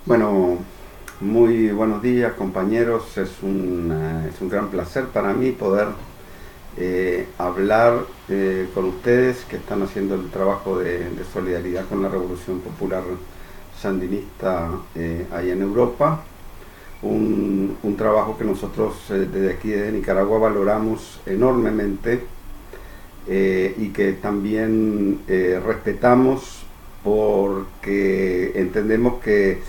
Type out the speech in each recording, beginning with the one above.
Bueno, muy buenos días compañeros, es un gran placer para mí poder hablar con ustedes que están haciendo el trabajo de solidaridad con la Revolución Popular Sandinista ahí en Europa. Un trabajo que nosotros desde aquí, desde Nicaragua, valoramos enormemente y que también respetamos porque entendemos que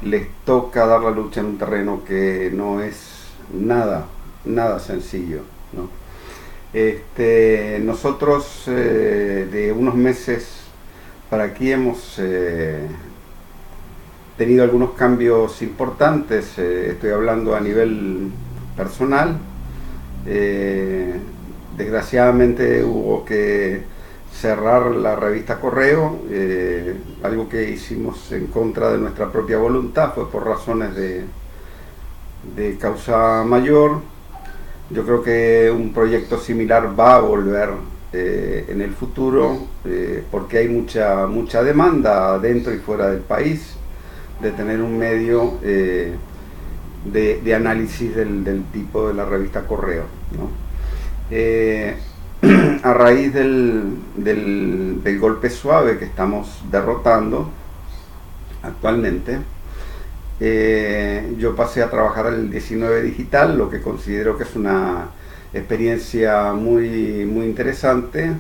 les toca dar la lucha en un terreno que no es nada sencillo, ¿no? Nosotros de unos meses para aquí hemos tenido algunos cambios importantes, estoy hablando a nivel personal. Eh, Desgraciadamente hubo que cerrar la revista Correo, algo que hicimos en contra de nuestra propia voluntad, fue por razones de causa mayor. Yo creo que un proyecto similar va a volver en el futuro, porque hay mucha demanda dentro y fuera del país de tener un medio de análisis del tipo de la revista Correo, ¿no? Eh, a raíz del golpe suave que estamos derrotando actualmente, yo pasé a trabajar el 19 digital, lo que considero que es una experiencia muy interesante.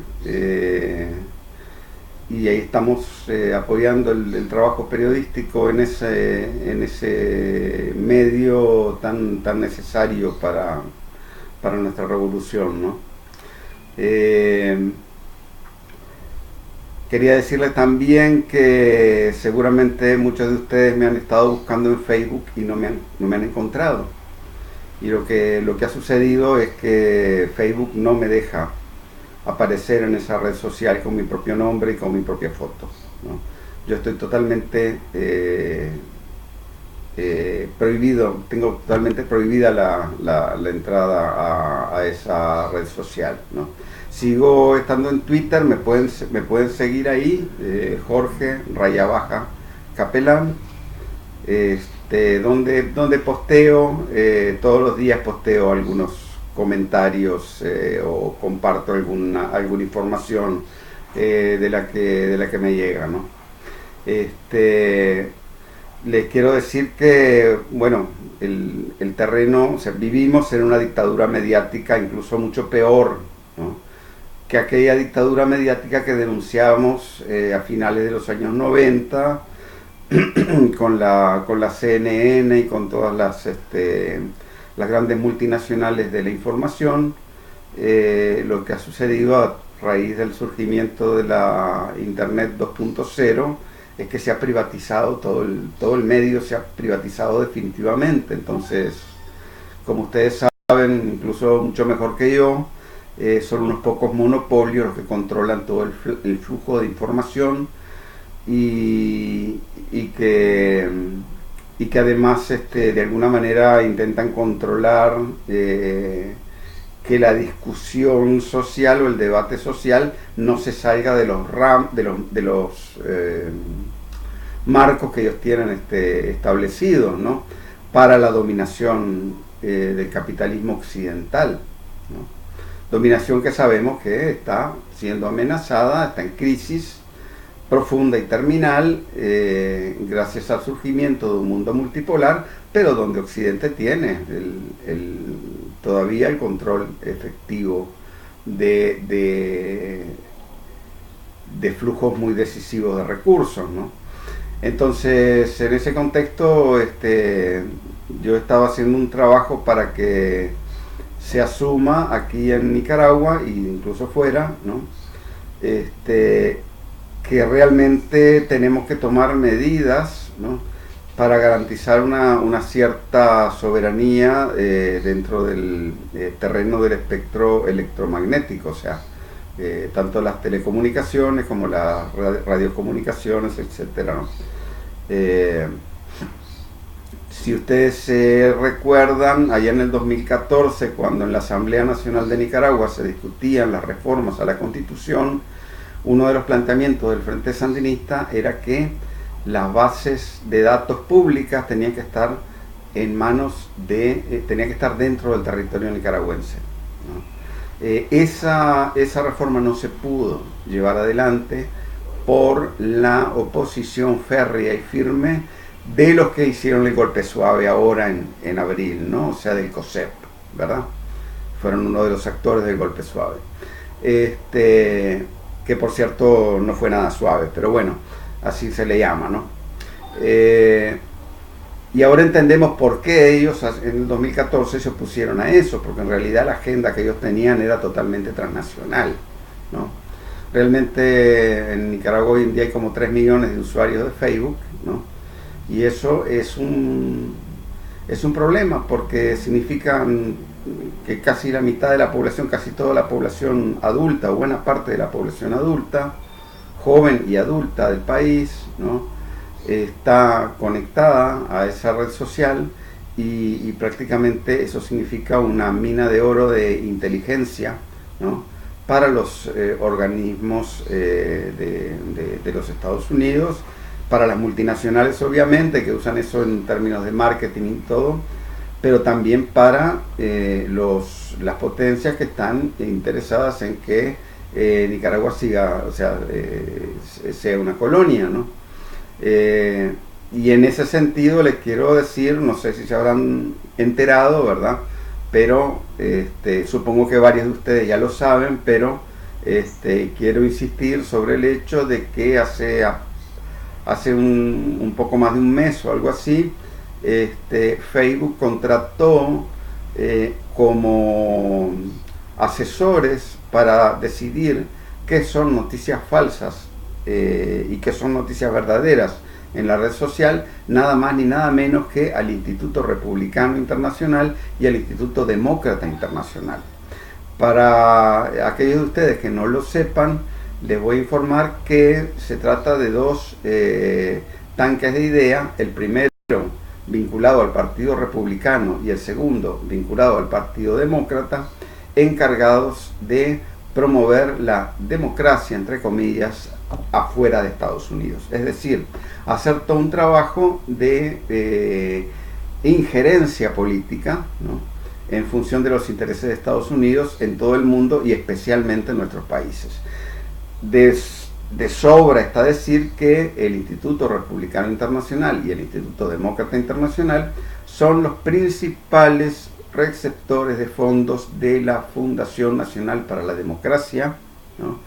Y ahí estamos apoyando el trabajo periodístico en ese medio tan necesario para nuestra revolución, ¿no? Eh, Quería decirles también que seguramente muchos de ustedes me han estado buscando en Facebook y no me han encontrado. Y lo que ha sucedido es que Facebook no me deja aparecer en esa red social con mi propio nombre y con mi propia foto, ¿no? Yo estoy totalmente prohibido, tengo totalmente prohibida la entrada a esa red social, ¿no? Sigo estando en Twitter, me pueden seguir ahí, Jorge Raya Baja Capelán, donde posteo, todos los días posteo algunos comentarios o comparto alguna información de la que me llega, ¿no? Este, Les quiero decir que, bueno, el terreno, o sea, vivimos en una dictadura mediática incluso mucho peor, ¿no?, que aquella dictadura mediática que denunciábamos a finales de los años 90 con la CNN y con todas las grandes multinacionales de la información. Lo que ha sucedido a raíz del surgimiento de la Internet 2.0 es que se ha privatizado todo el medio, se ha privatizado definitivamente. Entonces, como ustedes saben, incluso mucho mejor que yo, son unos pocos monopolios los que controlan todo el flujo de información y, y que y que además de alguna manera intentan controlar que la discusión social o el debate social no se salga de los marcos que ellos tienen establecidos, ¿no?, para la dominación del capitalismo occidental, ¿no? Dominación que sabemos que está siendo amenazada, está en crisis profunda y terminal, gracias al surgimiento de un mundo multipolar, pero donde Occidente tiene todavía el control efectivo de, de flujos muy decisivos de recursos, ¿no? Entonces, en ese contexto, yo estaba haciendo un trabajo para que se asuma aquí en Nicaragua e incluso fuera, ¿no?, que realmente tenemos que tomar medidas, ¿no?, para garantizar una cierta soberanía dentro del terreno del espectro electromagnético, o sea, tanto las telecomunicaciones como las radiocomunicaciones, etcétera, ¿no? Si ustedes recuerdan, allá en el 2014, cuando en la Asamblea Nacional de Nicaragua se discutían las reformas a la Constitución, uno de los planteamientos del Frente Sandinista era que las bases de datos públicas tenían que estar en manos tenía que estar dentro del territorio nicaragüense, ¿no? Esa reforma no se pudo llevar adelante por la oposición férrea y firme de los que hicieron el golpe suave ahora en abril, ¿no? O sea, del COSEP, ¿verdad? Fueron uno de los actores del golpe suave. Que por cierto no fue nada suave, pero bueno, así se le llama, ¿no? Y ahora entendemos por qué ellos en el 2014 se opusieron a eso, porque en realidad la agenda que ellos tenían era totalmente transnacional, ¿no? Realmente en Nicaragua hoy en día hay como 3 millones de usuarios de Facebook, ¿no? Y eso es un problema, porque significa que casi la mitad de la población, casi toda la población adulta, o buena parte de la población adulta, joven y adulta del país, ¿no?, está conectada a esa red social y prácticamente eso significa una mina de oro de inteligencia, ¿no?, para los organismos de los Estados Unidos, para las multinacionales obviamente, que usan eso en términos de marketing y todo, pero también para las potencias que están interesadas en que Nicaragua siga, o sea, sea una colonia, ¿no? Y en ese sentido les quiero decir, no sé si se habrán enterado, ¿verdad? Pero supongo que varios de ustedes ya lo saben, pero quiero insistir sobre el hecho de que hace un poco más de un mes o algo así, Facebook contrató como asesores para decidir qué son noticias falsas y qué son noticias verdaderas en la red social, nada más ni nada menos que al Instituto Republicano Internacional y al Instituto Demócrata Internacional. Para aquellos de ustedes que no lo sepan, les voy a informar que se trata de dos tanques de idea, el primero vinculado al Partido Republicano y el segundo vinculado al Partido Demócrata, encargados de promover la democracia, entre comillas, afuera de Estados Unidos. Es decir, hacer todo un trabajo de injerencia política, ¿no?, en función de los intereses de Estados Unidos en todo el mundo y especialmente en nuestros países. De sobra está decir que el Instituto Republicano Internacional y el Instituto Demócrata Internacional son los principales receptores de fondos de la Fundación Nacional para la Democracia, ¿no?,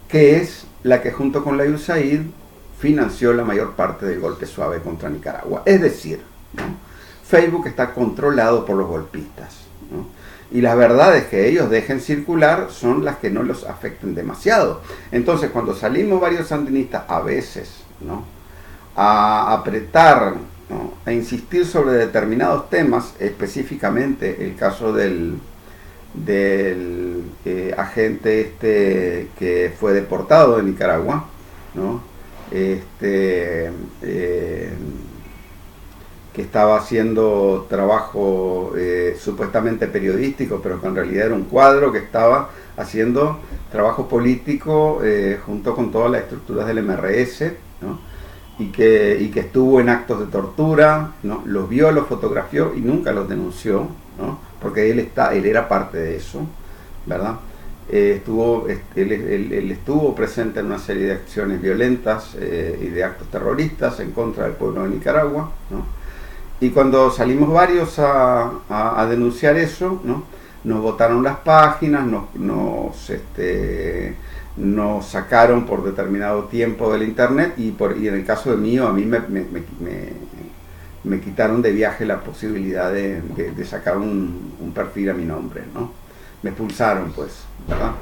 que es la que junto con la USAID financió la mayor parte del golpe suave contra Nicaragua. Es decir, ¿no?, Facebook está controlado por los golpistas, ¿no?, y las verdades que ellos dejen circular son las que no los afecten demasiado. Entonces, cuando salimos varios sandinistas a veces, ¿no?, a apretar, ¿no?, a insistir sobre determinados temas, específicamente el caso del agente que fue deportado de Nicaragua, ¿no?, que estaba haciendo trabajo supuestamente periodístico, pero que en realidad era un cuadro que estaba haciendo trabajo político junto con todas las estructuras del MRS, ¿no?, y que estuvo en actos de tortura, ¿no?, los vio, los fotografió y nunca los denunció, ¿no?, porque él era parte de eso, ¿verdad? Él estuvo presente en una serie de acciones violentas y de actos terroristas en contra del pueblo de Nicaragua, ¿no? Y cuando salimos varios a denunciar eso, ¿no?, nos botaron las páginas, nos sacaron por determinado tiempo del internet y en el caso de mío, a mí me quitaron de viaje la posibilidad de sacar un perfil a mi nombre, ¿no? Me expulsaron, pues, ¿verdad?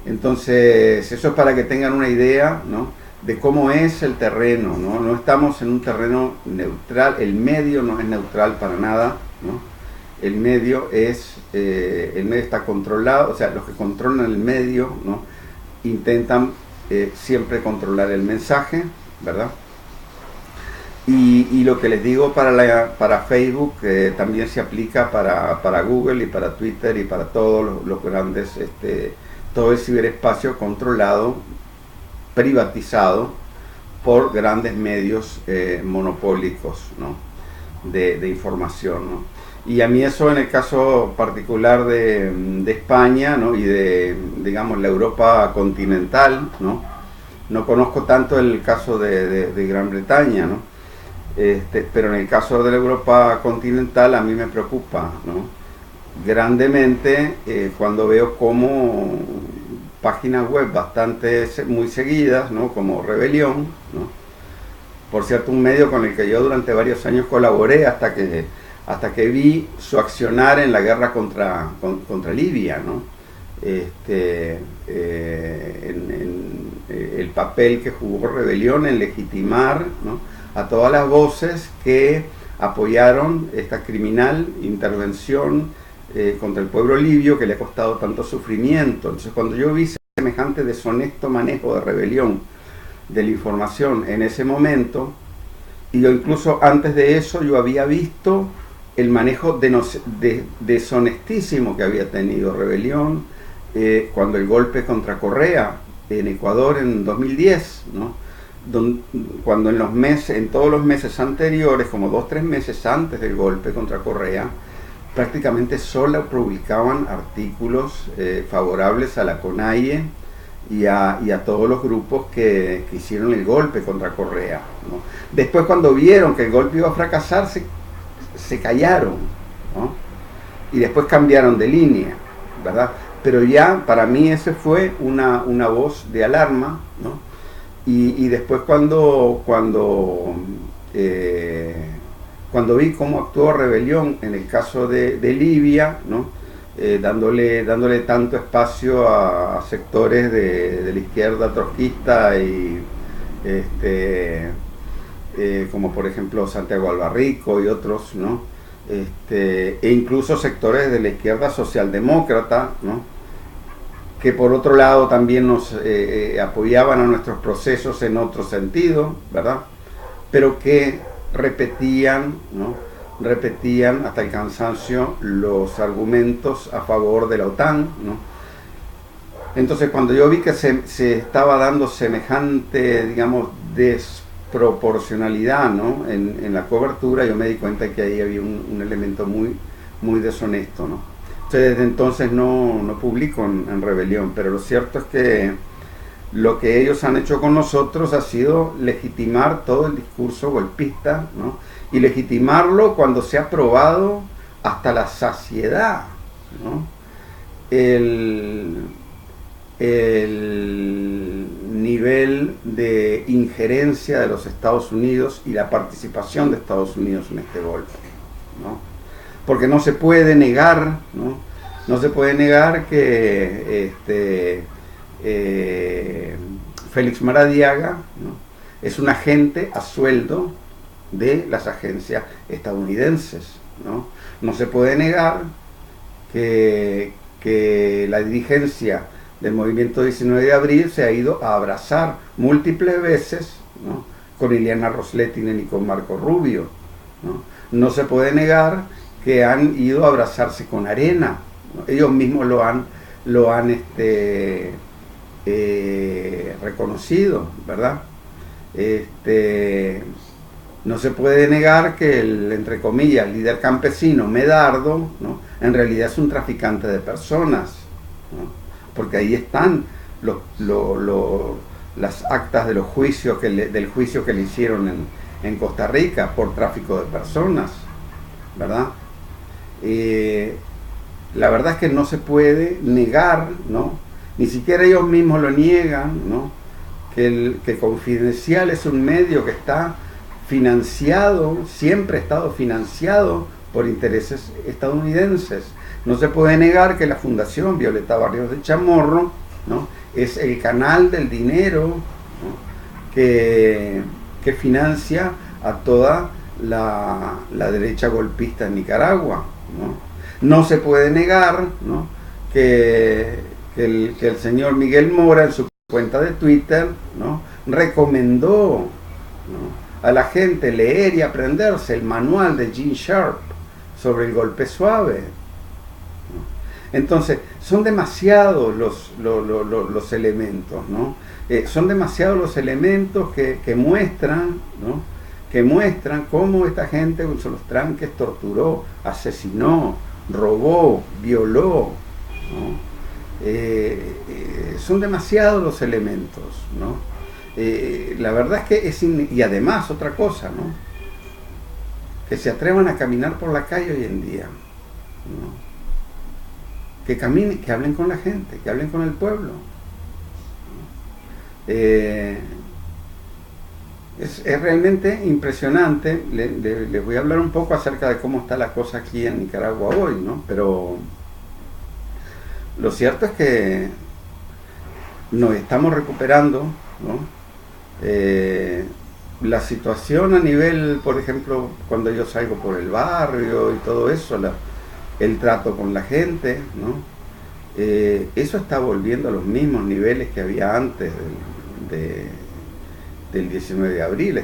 Entonces, eso es para que tengan una idea, ¿no?, de cómo es el terreno, ¿no? No estamos en un terreno neutral, el medio no es neutral para nada, ¿no? El medio está controlado, o sea, los que controlan el medio, ¿no?, intentan siempre controlar el mensaje, ¿verdad? Y lo que les digo para Facebook también se aplica para Google y para Twitter y para todos los grandes, todo el ciberespacio controlado, privatizado por grandes medios monopólicos, ¿no? de información, ¿no? Y a mí eso, en el caso particular de España, ¿no? Y de, digamos, la Europa continental, ¿no? No conozco tanto el caso de Gran Bretaña, ¿no? Pero en el caso de la Europa continental a mí me preocupa, ¿no? Grandemente cuando veo cómo páginas web bastante muy seguidas, ¿no? Como Rebelión, ¿no? Por cierto, un medio con el que yo durante varios años colaboré hasta que vi su accionar en la guerra contra Libia, ¿no? El papel que jugó Rebelión en legitimar, ¿no? a todas las voces que apoyaron esta criminal intervención contra el pueblo libio que le ha costado tanto sufrimiento. Entonces, cuando yo vi semejante deshonesto manejo de Rebelión de la información en ese momento, y yo incluso antes de eso yo había visto el manejo deshonestísimo que había tenido Rebelión cuando el golpe contra Correa en Ecuador en 2010, ¿no? Cuando en todos los meses anteriores, como 2-3 meses antes del golpe contra Correa, prácticamente solo publicaban artículos favorables a la CONAIE y a todos los grupos que hicieron el golpe contra Correa, ¿no? Después, cuando vieron que el golpe iba a fracasar, se callaron, ¿no? Y después cambiaron de línea, ¿verdad? Pero ya para mí ese fue una voz de alarma, ¿no? Y después cuando vi cómo actuó Rebelión en el caso de Libia, ¿no? dándole tanto espacio a sectores de la izquierda trotskista y como por ejemplo Santiago Albarrico y otros, ¿no? E incluso sectores de la izquierda socialdemócrata, ¿no? Que por otro lado también nos apoyaban a nuestros procesos en otro sentido, ¿verdad? Pero que repetían, ¿no? Repetían hasta el cansancio los argumentos a favor de la OTAN, ¿no? Entonces, cuando yo vi que se estaba dando semejante, digamos, desproporcionalidad, ¿no? en la cobertura, yo me di cuenta que ahí había un elemento muy, muy deshonesto, ¿no? Desde entonces no publico en Rebelión, pero lo cierto es que lo que ellos han hecho con nosotros ha sido legitimar todo el discurso golpista, ¿no? Y legitimarlo cuando se ha probado hasta la saciedad, ¿no? El nivel de injerencia de los Estados Unidos y la participación de Estados Unidos en este golpe, ¿no? Porque no se puede negar, ¿no? No se puede negar que Félix Maradiaga, ¿no? es un agente a sueldo de las agencias estadounidenses, ¿no? No se puede negar que la dirigencia del movimiento 19 de abril se ha ido a abrazar múltiples veces, ¿no? con Ileana Ros-Lehtinen y con Marco Rubio, ¿no? No se puede negar que han ido a abrazarse con Arena, ¿no? Ellos mismos lo han reconocido, ¿verdad? No se puede negar que el, entre comillas, líder campesino Medardo, ¿no? en realidad es un traficante de personas, ¿no? Porque ahí están las actas de los juicios del juicio que le hicieron en Costa Rica por tráfico de personas, ¿verdad? La verdad es que no se puede negar, ¿no? Ni siquiera ellos mismos lo niegan, ¿no? que Confidencial es un medio que está financiado, siempre ha estado financiado por intereses estadounidenses. No se puede negar que la Fundación Violeta Barrios de Chamorro, ¿no? es el canal del dinero, ¿no? que financia a toda la derecha golpista en Nicaragua, ¿no? No se puede negar, ¿no? que el señor Miguel Mora en su cuenta de Twitter, ¿no? recomendó, ¿no? a la gente leer y aprenderse el manual de Gene Sharp sobre el golpe suave, ¿no? Entonces, son demasiados los elementos, ¿no? Son demasiados los elementos que muestran, ¿no? Que muestran cómo esta gente con los tranques torturó, asesinó, robó, violó, ¿no? Son demasiados los elementos, ¿no? La verdad es que y además otra cosa, ¿no? Que se atrevan a caminar por la calle hoy en día, ¿no? Que caminen, que hablen con la gente, que hablen con el pueblo. Es realmente impresionante. Les voy a hablar un poco acerca de cómo está la cosa aquí en Nicaragua hoy, ¿no? Pero lo cierto es que nos estamos recuperando, ¿no? La situación a nivel, por ejemplo, cuando yo salgo por el barrio y todo eso, el trato con la gente, ¿no? Eso está volviendo a los mismos niveles que había antes del 19 de abril.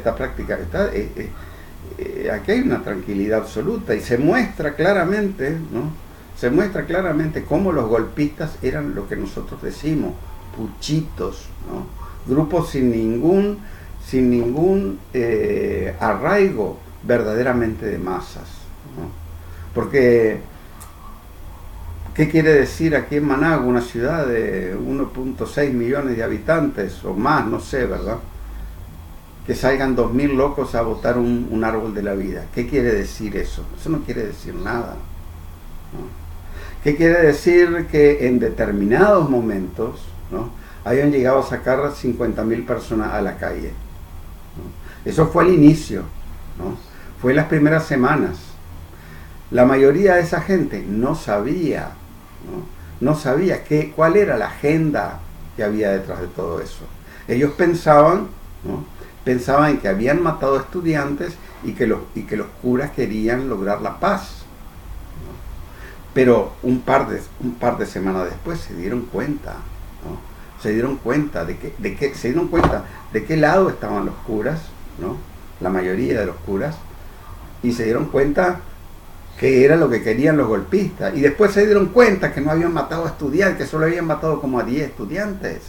Aquí hay una tranquilidad absoluta y se muestra claramente, ¿no? Se muestra claramente cómo los golpistas eran lo que nosotros decimos, puchitos, ¿no? Grupos sin ningún arraigo verdaderamente de masas, ¿no? Porque ¿qué quiere decir aquí en Managua, una ciudad de 1.6 millones de habitantes o más, no sé, ¿verdad? Que salgan 2.000 locos a botar un árbol de la vida. ¿Qué quiere decir eso? Eso no quiere decir nada, ¿no? ¿Qué quiere decir? Que en determinados momentos, ¿no?, hayan llegado a sacar 50.000 personas a la calle, ¿no? Eso fue al inicio, ¿no? Fue en las primeras semanas. La mayoría de esa gente no sabía, ¿no? No sabía cuál era la agenda que había detrás de todo eso. Ellos pensaban, ¿no?, pensaban que habían matado estudiantes y que los curas querían lograr la paz, ¿no? Pero un par de semanas después se dieron cuenta, ¿no? Se dieron cuenta de qué lado estaban los curas, ¿no? La mayoría de los curas, y se dieron cuenta que era lo que querían los golpistas, y después se dieron cuenta que no habían matado a estudiantes, que solo habían matado como a 10 estudiantes,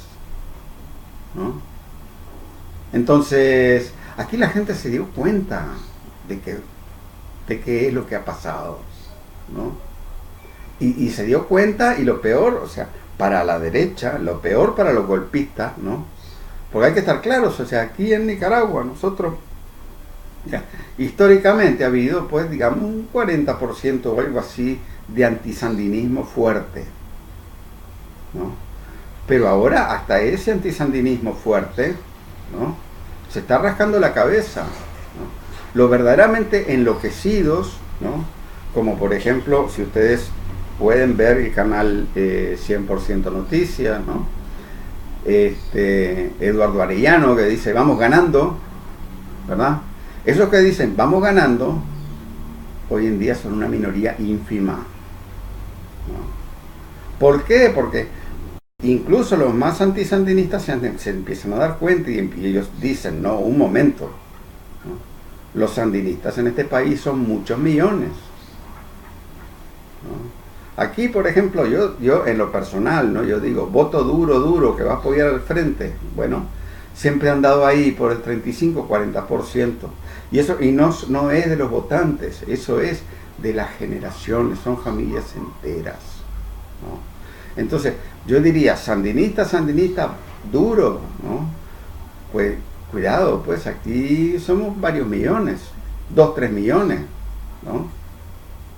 ¿no? Entonces, aquí la gente se dio cuenta de qué es lo que ha pasado, ¿no? Y se dio cuenta, y lo peor, o sea, para la derecha, lo peor para los golpistas, ¿no? Porque hay que estar claros, o sea, aquí en Nicaragua nosotros, ya, históricamente ha habido, pues, digamos, un 40% o algo así de antisandinismo fuerte, ¿no? Pero ahora hasta ese antisandinismo fuerte, ¿no?, se está rascando la cabeza, ¿no? Los verdaderamente enloquecidos, ¿no?, como por ejemplo, si ustedes pueden ver el canal 100% Noticias, ¿no?, Eduardo Arellano, que dice vamos ganando, ¿verdad? Esos que dicen vamos ganando hoy en día son una minoría ínfima, ¿no? ¿Por qué? Porque incluso los más antisandinistas se empiezan a dar cuenta y ellos dicen, no, un momento, ¿no? Los sandinistas en este país son muchos millones, ¿no? Aquí, por ejemplo, yo en lo personal, ¿no?, yo digo, voto duro, que va a apoyar al frente. Bueno, siempre han dado ahí por el 35-40%. Y eso no es de los votantes, eso es de las generaciones, son familias enteras, ¿no? Entonces, yo diría, sandinista, duro, ¿no? Pues, cuidado, pues aquí somos varios millones, 2-3 millones, ¿no?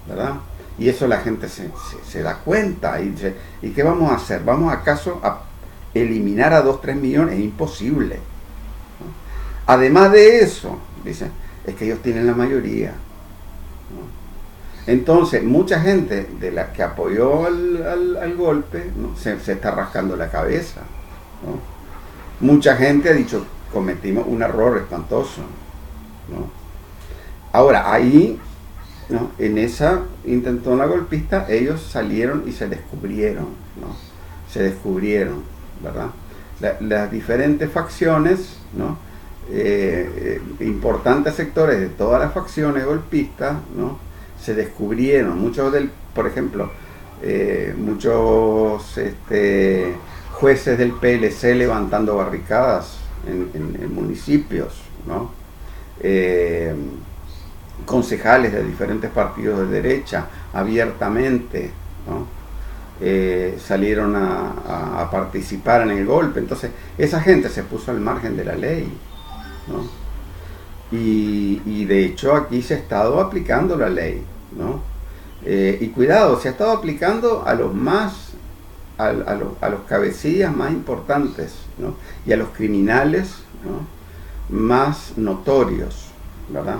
¿Verdad? Y eso la gente se da cuenta y dice, ¿y qué vamos a hacer? ¿Vamos acaso a eliminar a 2-3 millones? Es imposible, ¿no? Además de eso, dicen, es que ellos tienen la mayoría, ¿no? Entonces, mucha gente de la que apoyó al golpe, ¿no?, se está rascando la cabeza, ¿no? Mucha gente ha dicho, cometimos un error espantoso, ¿no? Ahora, ahí, ¿no?, en esa intentona golpista, ellos salieron y se descubrieron, ¿no? Se descubrieron, ¿verdad? Las diferentes facciones, ¿no?, importantes sectores de todas las facciones golpistas, ¿no?, se descubrieron. Muchos por ejemplo, muchos jueces del PLC levantando barricadas en municipios, ¿no? Concejales de diferentes partidos de derecha abiertamente, ¿no? Salieron a participar en el golpe. Entonces esa gente se puso al margen de la ley, ¿no? Y de hecho aquí se ha estado aplicando la ley, ¿no? Y cuidado, se ha estado aplicando a los más, a los cabecillas más importantes, ¿no? Y a los criminales, ¿no? Más notorios, ¿verdad?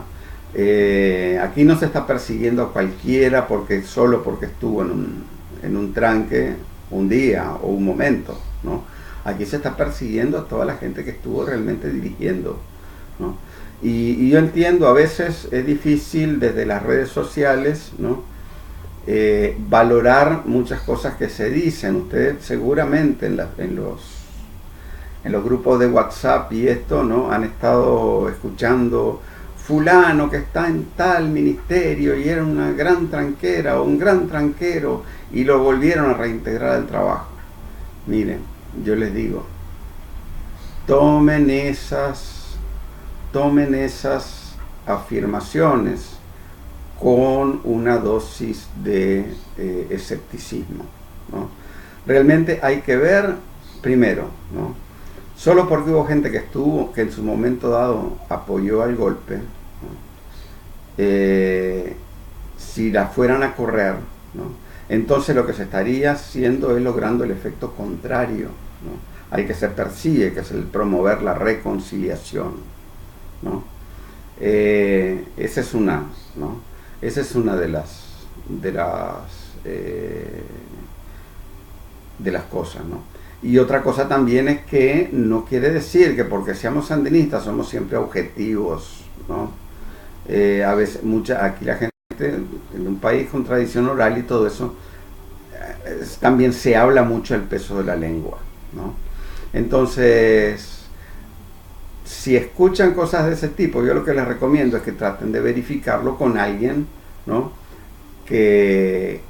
Aquí no se está persiguiendo a cualquiera solo porque estuvo en un tranque un día o un momento, ¿no? Aquí se está persiguiendo a toda la gente que estuvo realmente dirigiendo, ¿no? Y yo entiendo, a veces es difícil desde las redes sociales, ¿no? Valorar muchas cosas que se dicen. Ustedes seguramente en los grupos de WhatsApp y esto, ¿no? Han estado escuchando fulano que está en tal ministerio y era una gran tranquera o un gran tranquero y lo volvieron a reintegrar al trabajo. Miren, yo les digo, tomen esas afirmaciones con una dosis de escepticismo, ¿no? Realmente hay que ver, primero, ¿no? Solo porque hubo gente que en su momento dado apoyó al golpe, ¿no? Si la fueran a correr, ¿no? Entonces lo que se estaría haciendo es logrando el efecto contrario, ¿no? Al que se persigue, que es el promover la reconciliación, ¿no? Esa es una, ¿no? Esa es una de las cosas, ¿no? Y otra cosa también es que no quiere decir que porque seamos sandinistas somos siempre objetivos, ¿no? A veces, aquí la gente, en un país con tradición oral y todo eso, también se habla mucho del peso de la lengua, ¿no? Entonces, si escuchan cosas de ese tipo, yo lo que les recomiendo es que traten de verificarlo con alguien, ¿no? que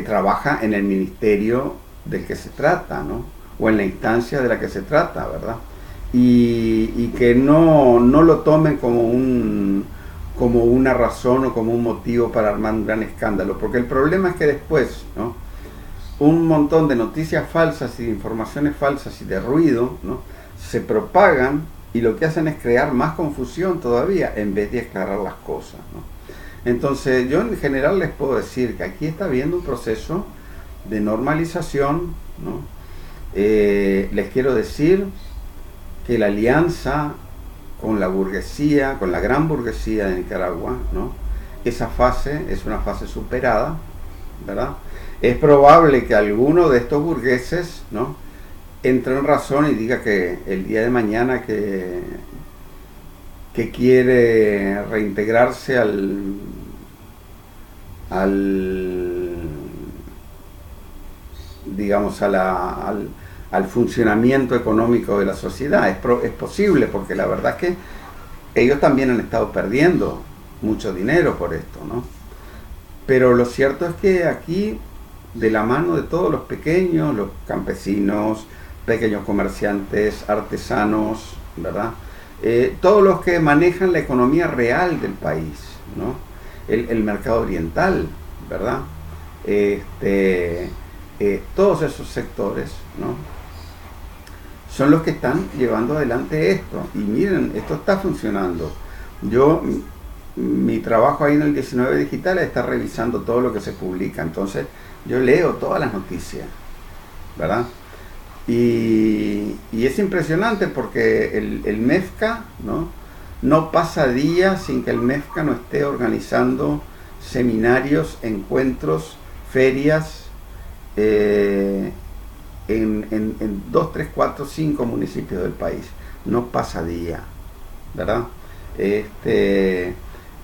trabaja en el ministerio del que se trata, ¿no? O en la instancia de la que se trata, ¿verdad? Y que no lo tomen como una razón o como un motivo para armar un gran escándalo, porque el problema es que después, ¿no? Un montón de noticias falsas y de informaciones falsas y de ruido, ¿no? Se propagan y lo que hacen es crear más confusión todavía en vez de aclarar las cosas, ¿no? Entonces yo en general les puedo decir que aquí está habiendo un proceso de normalización, ¿no? Les quiero decir que la alianza con la burguesía, con la gran burguesía de Nicaragua, ¿no? Esa fase es una fase superada, ¿verdad? Es probable que alguno de estos burgueses, ¿no? Entre en razón y diga que el día de mañana que quiere reintegrarse digamos al funcionamiento económico de la sociedad. Es posible, porque la verdad es que ellos también han estado perdiendo mucho dinero por esto, ¿no? Pero lo cierto es que aquí, de la mano de todos los pequeños, los campesinos, pequeños comerciantes, artesanos, ¿verdad? Todos los que manejan la economía real del país, ¿no? El mercado oriental, ¿verdad? Todos esos sectores, ¿no? Son los que están llevando adelante esto. Y miren, esto está funcionando. Mi trabajo ahí en el 19 Digital es estar revisando todo lo que se publica. Entonces, yo leo todas las noticias, ¿verdad? Y es impresionante porque el MEFCA, ¿no? No pasa día sin que el MEFCA no esté organizando seminarios, encuentros, ferias, en 2, 3, 4, 5 municipios del país. No pasa día, ¿verdad?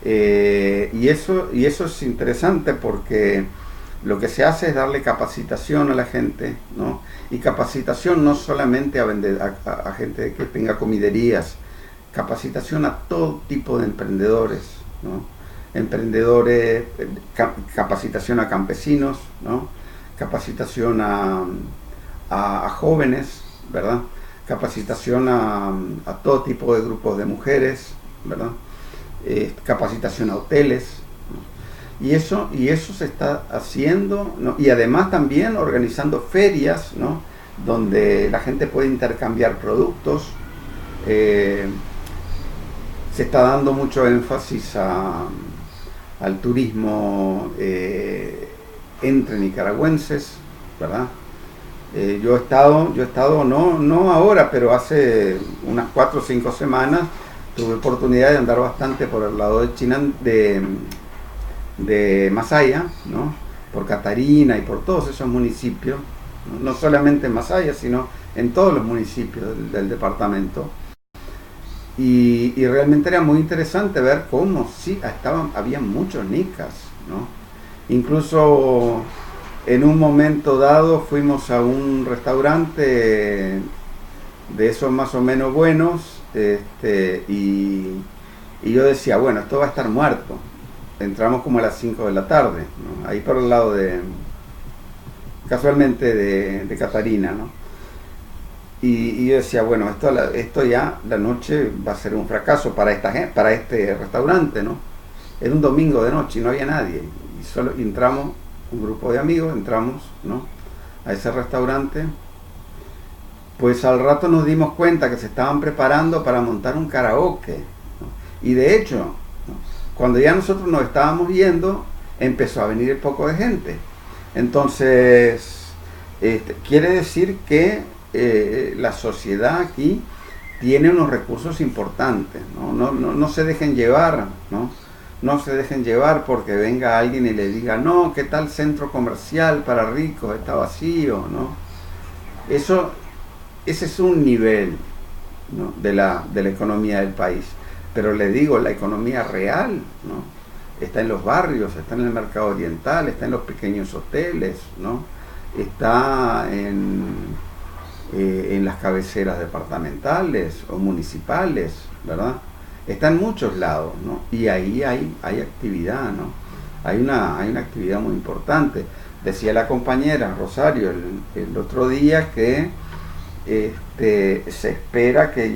Y eso es interesante porque lo que se hace es darle capacitación a la gente, ¿no? Y capacitación no solamente a gente que tenga comiderías, capacitación a todo tipo de emprendedores, ¿no? Capacitación a campesinos, ¿no? capacitación a jóvenes, ¿verdad? Capacitación a todo tipo de grupos de mujeres, ¿verdad? Capacitación a hoteles, ¿no? Y eso se está haciendo, ¿no? Y además también organizando ferias, ¿no? Donde la gente puede intercambiar productos. Se está dando mucho énfasis al turismo entre nicaragüenses, ¿verdad? Yo he estado no ahora, pero hace unas 4 o 5 semanas tuve oportunidad de andar bastante por el lado de China, de Masaya, ¿no? Por Catarina y por todos esos municipios, no solamente en Masaya, sino en todos los municipios del departamento. Y realmente era muy interesante ver cómo sí había muchos nicas, ¿no? Incluso en un momento dado fuimos a un restaurante de esos más o menos buenos, y yo decía, bueno, esto va a estar muerto. Entramos como a las 5 de la tarde, ¿no? Ahí por el lado casualmente de Catarina, ¿no? Y yo decía, bueno, esto ya la noche va a ser un fracaso para este restaurante, ¿no? Era un domingo de noche y no había nadie. Y solo entramos, un grupo de amigos, entramos, ¿no? A ese restaurante. Pues al rato nos dimos cuenta que se estaban preparando para montar un karaoke, ¿no? Y de hecho, ¿no? Cuando ya nosotros nos estábamos yendo, empezó a venir un poco de gente. Entonces, quiere decir que la sociedad aquí tiene unos recursos importantes, ¿no? No se dejen llevar, ¿no? No se dejen llevar porque venga alguien y le diga, no, ¿qué tal centro comercial para ricos? Está vacío, ¿no? Ese es un nivel, ¿no? de la economía del país. Pero le digo, la economía real, ¿no? Está en los barrios, está en el mercado oriental, está en los pequeños hoteles, ¿no? Está en las cabeceras departamentales o municipales, ¿verdad? Está en muchos lados, ¿no? Y ahí hay actividad, ¿no? Hay una actividad muy importante. Decía la compañera Rosario el otro día que se espera que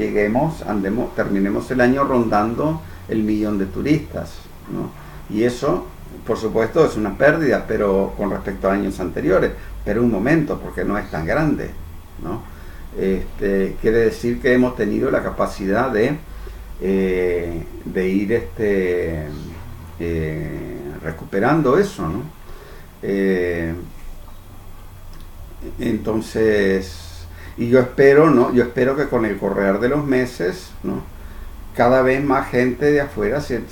terminemos el año rondando el 1.000.000 de turistas, ¿no? Y eso, por supuesto, es una pérdida, pero con respecto a años anteriores, pero un momento, porque no es tan grande, ¿no? Quiere decir que hemos tenido la capacidad de ir recuperando eso, ¿no? Entonces, y yo espero, ¿no? Yo espero que con el correr de los meses, ¿no? Cada vez más gente de afuera se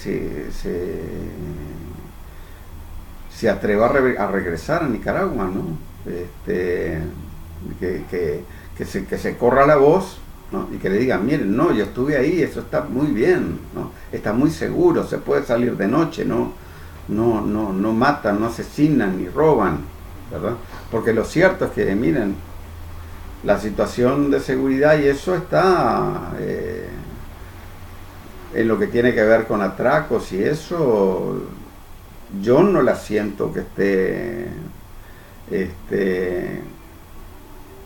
atreva a regresar a Nicaragua, ¿no? Que se corra la voz, ¿no? Y que le digan, miren, no, yo estuve ahí, eso está muy bien, ¿no? Está muy seguro, se puede salir de noche, no matan, no asesinan ni roban, ¿verdad? Porque lo cierto es que, miren, la situación de seguridad y eso está en lo que tiene que ver con atracos y eso, yo no la siento que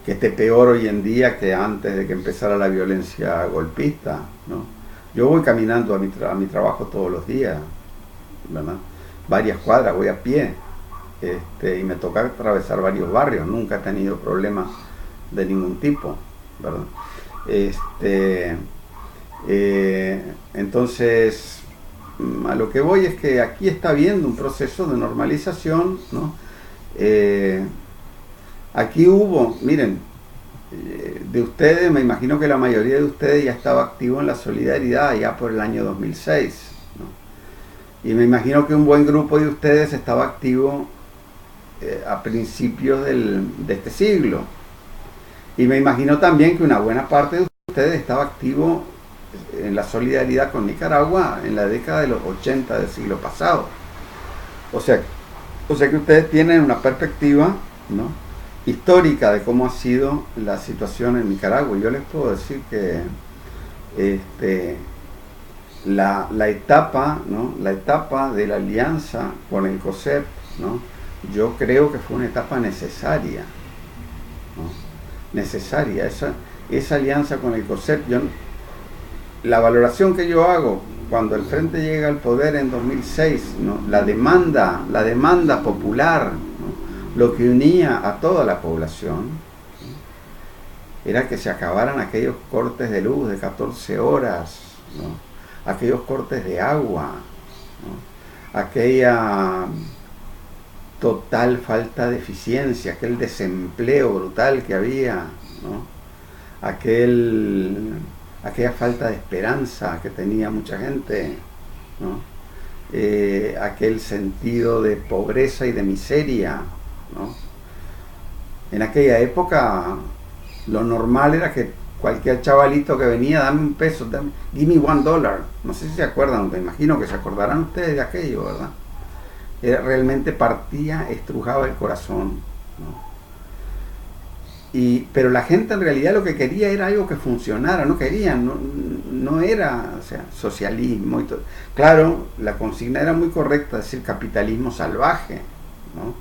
esté peor hoy en día que antes de que empezara la violencia golpista, ¿no? Yo voy caminando a mi trabajo todos los días, ¿verdad? Varias cuadras, voy a pie, y me toca atravesar varios barrios, nunca he tenido problemas de ningún tipo, ¿verdad? Entonces, a lo que voy es que aquí está habiendo un proceso de normalización, ¿no? Aquí hubo, miren, de ustedes, me imagino que la mayoría de ustedes ya estaba activo en la solidaridad ya por el año 2006, ¿no? Y me imagino que un buen grupo de ustedes estaba activo a principios de este siglo. Y me imagino también que una buena parte de ustedes estaba activo en la solidaridad con Nicaragua en la década de los 80 del siglo pasado. O sea que ustedes tienen una perspectiva, ¿no?, histórica de cómo ha sido la situación en Nicaragua. Yo les puedo decir que la etapa, ¿no?, la etapa de la alianza con el COSEP, ¿no?, yo creo que fue una etapa necesaria, ¿no? Necesaria, esa alianza con el COSEP. La valoración que yo hago cuando el Frente llega al poder en 2006, ¿no? La demanda popular, ¿no? Lo que unía a toda la población, ¿no? Era que se acabaran aquellos cortes de luz de 14 horas, ¿no? Aquellos cortes de agua, ¿no? Aquella total falta de eficiencia, aquel desempleo brutal que había, ¿no? Aquella falta de esperanza que tenía mucha gente, ¿no? Aquel sentido de pobreza y de miseria, ¿no? En aquella época lo normal era que cualquier chavalito que venía, dame un peso, give me $1. No sé si se acuerdan, me imagino que se acordarán ustedes de aquello, ¿verdad? Realmente partía, estrujaba el corazón, ¿no? Pero la gente en realidad lo que quería era algo que funcionara, no querían, no era, o sea, socialismo y todo. Claro, la consigna era muy correcta, decir capitalismo salvaje, ¿no?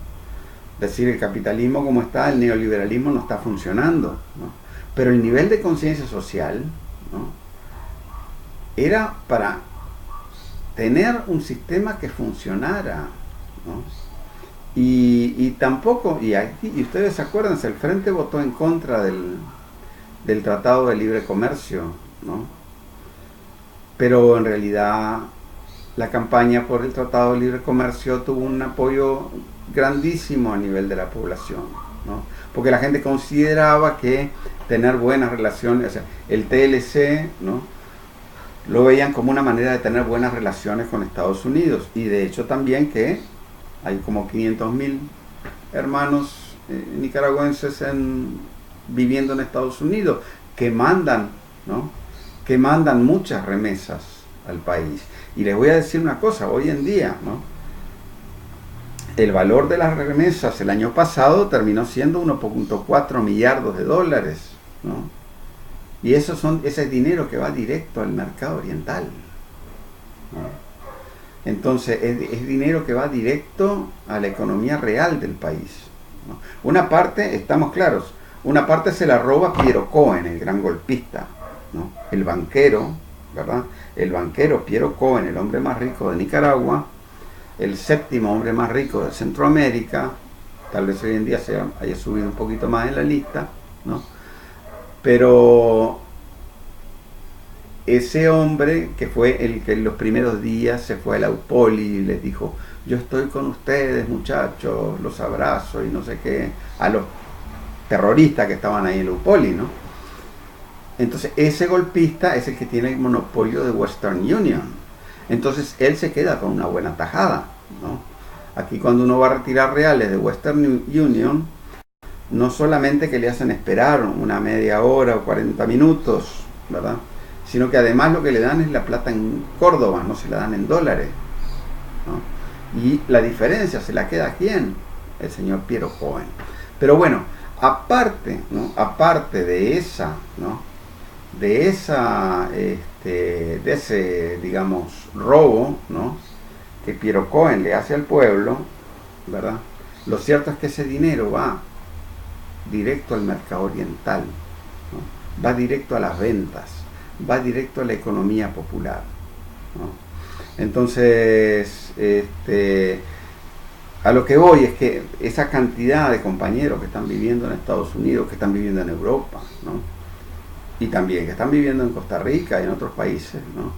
Decir el capitalismo como está, el neoliberalismo no está funcionando, ¿no? Pero el nivel de conciencia social, ¿no? Era para tener un sistema que funcionara, ¿no? Y tampoco, y ustedes se acuerdan, el Frente votó en contra del Tratado de Libre Comercio, ¿no? Pero en realidad la campaña por el Tratado de Libre Comercio tuvo un apoyo grandísimo a nivel de la población, ¿no? Porque la gente consideraba que tener buenas relaciones, o sea, el TLC, ¿no? Lo veían como una manera de tener buenas relaciones con Estados Unidos, y de hecho también que hay como 500.000 hermanos nicaragüenses viviendo en Estados Unidos que mandan, ¿no? Que mandan muchas remesas al país. Y les voy a decir una cosa, hoy en día, ¿no? El valor de las remesas el año pasado terminó siendo 1.4 millardos de dólares, ¿no? Y ese es dinero que va directo al mercado oriental, ¿no? Entonces es dinero que va directo a la economía real del país, ¿no? Una parte, estamos claros, una parte se la roba Piero Cohen, el gran golpista, ¿no? El banquero, ¿verdad? El banquero Piero Cohen, el hombre más rico de Nicaragua, el séptimo hombre más rico de Centroamérica, tal vez hoy en día se haya subido un poquito más en la lista, ¿no? Pero ese hombre que fue el que en los primeros días se fue a la UPOLI y les dijo, yo estoy con ustedes muchachos, los abrazo y no sé qué, a los terroristas que estaban ahí en la UPOLI, ¿no? Entonces ese golpista es el que tiene el monopolio de Western Union. Entonces él se queda con una buena tajada, ¿no? Aquí cuando uno va a retirar reales de Western Union, no solamente que le hacen esperar una media hora o 40 minutos, ¿verdad? Sino que además lo que le dan es la plata en Córdoba, no se la dan en dólares, ¿no? Y la diferencia se la queda ¿a quién? El señor Piero Cohen. Pero bueno, aparte, ¿no? Aparte de esa, ¿no? De ese, digamos, robo, ¿no? Que Piero Cohen le hace al pueblo, ¿verdad? Lo cierto es que ese dinero va directo al mercado oriental, ¿no? Va directo a las ventas, va directo a la economía popular, ¿no? Entonces, a lo que voy es que esa cantidad de compañeros que están viviendo en Estados Unidos, que están viviendo en Europa, ¿no? Y también que están viviendo en Costa Rica y en otros países, ¿no?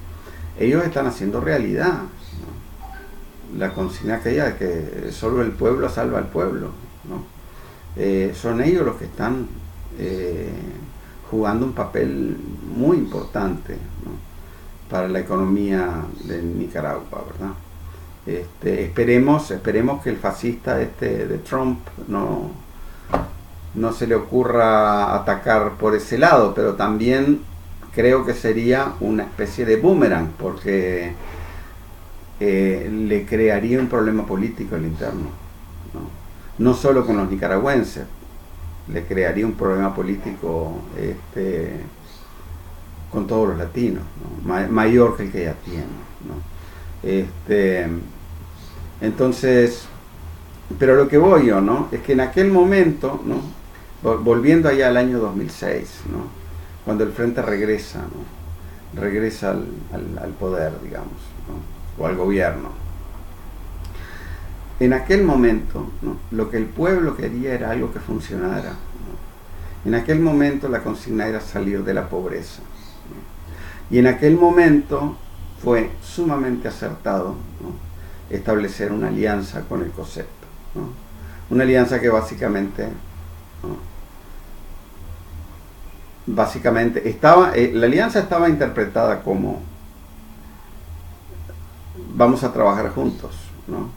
Ellos están haciendo realidad, ¿no? La consigna aquella de que solo el pueblo salva al pueblo, ¿no? Son ellos los que están jugando un papel muy importante, ¿no? Para la economía de Nicaragua, ¿verdad? Esperemos que el fascista de Trump no se le ocurra atacar por ese lado, pero también creo que sería una especie de boomerang, porque le crearía un problema político al interno, ¿no? No solo con los nicaragüenses, le crearía un problema político con todos los latinos, ¿no? Mayor que el que ya tiene, ¿no? Entonces, pero lo que voy yo, ¿no? Es que en aquel momento, ¿no? Volviendo allá al año 2006, ¿no? Cuando el Frente regresa, ¿no? Regresa al poder, digamos, ¿no? O al gobierno. En aquel momento, ¿no? Lo que el pueblo quería era algo que funcionara, ¿no? En aquel momento la consigna era salir de la pobreza, ¿no? Y en aquel momento fue sumamente acertado, ¿no? Establecer una alianza con el COSEP, ¿no? Una alianza que básicamente, ¿no? La alianza estaba interpretada como vamos a trabajar juntos, ¿no?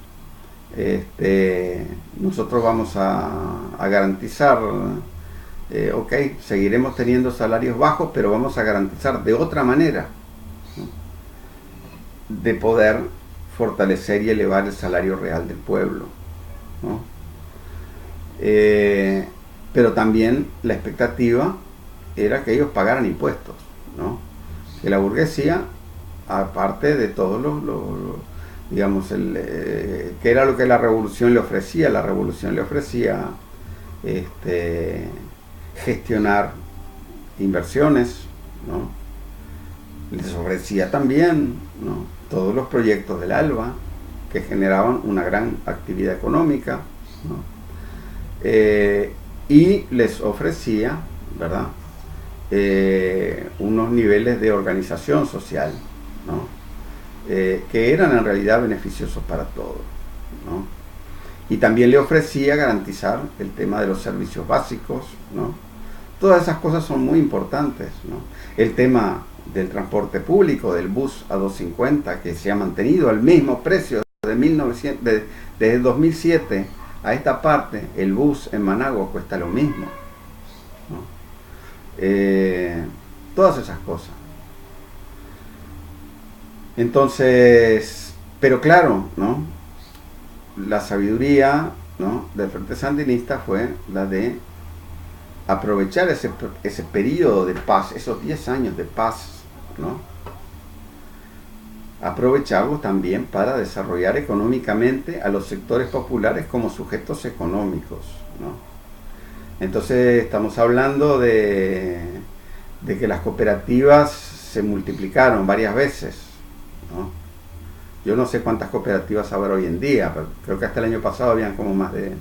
Nosotros vamos a garantizar, ok, seguiremos teniendo salarios bajos, pero vamos a garantizar de otra manera, ¿no? De poder fortalecer y elevar el salario real del pueblo, ¿no? Pero también la expectativa era que ellos pagaran impuestos, ¿no? Que la burguesía, aparte de todos digamos, que era lo que la revolución le ofrecía. La revolución le ofrecía gestionar inversiones, ¿no? Les ofrecía también, ¿no? Todos los proyectos del ALBA que generaban una gran actividad económica, ¿no? Y les ofrecía, ¿verdad? Unos niveles de organización social, ¿no? Que eran en realidad beneficiosos para todos, ¿no? Y también le ofrecía garantizar el tema de los servicios básicos, ¿no? Todas esas cosas son muy importantes, ¿no? El tema del transporte público, del bus a 250, que se ha mantenido al mismo precio desde 2007 a esta parte. El bus en Managua cuesta lo mismo, ¿no? Todas esas cosas. Entonces, pero claro, ¿no? La sabiduría, ¿no? Del Frente Sandinista fue la de aprovechar ese periodo de paz, esos 10 años de paz, ¿no? Aprovecharlo también para desarrollar económicamente a los sectores populares como sujetos económicos, ¿no? Entonces estamos hablando de que las cooperativas se multiplicaron varias veces, ¿no? Yo no sé cuántas cooperativas habrá hoy en día, pero creo que hasta el año pasado habían como más de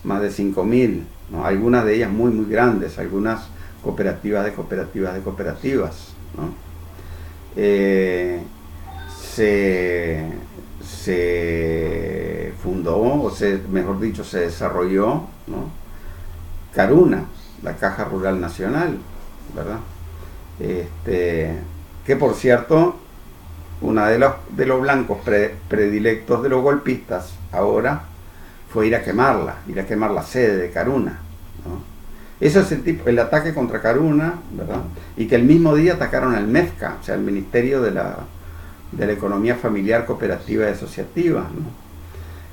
5.000, ¿no? Algunas de ellas muy grandes, algunas cooperativas de cooperativas, ¿no? Se fundó, mejor dicho, se desarrolló, ¿no? Caruna, la Caja Rural Nacional, ¿verdad? Que por cierto, una de los blancos predilectos de los golpistas ahora fue ir a quemar la sede de Caruna, ¿no? Eso es el ataque contra Caruna, ¿verdad? Y que el mismo día atacaron al MEFCA, o sea, el Ministerio de la Economía Familiar, Cooperativa y Asociativa, ¿no?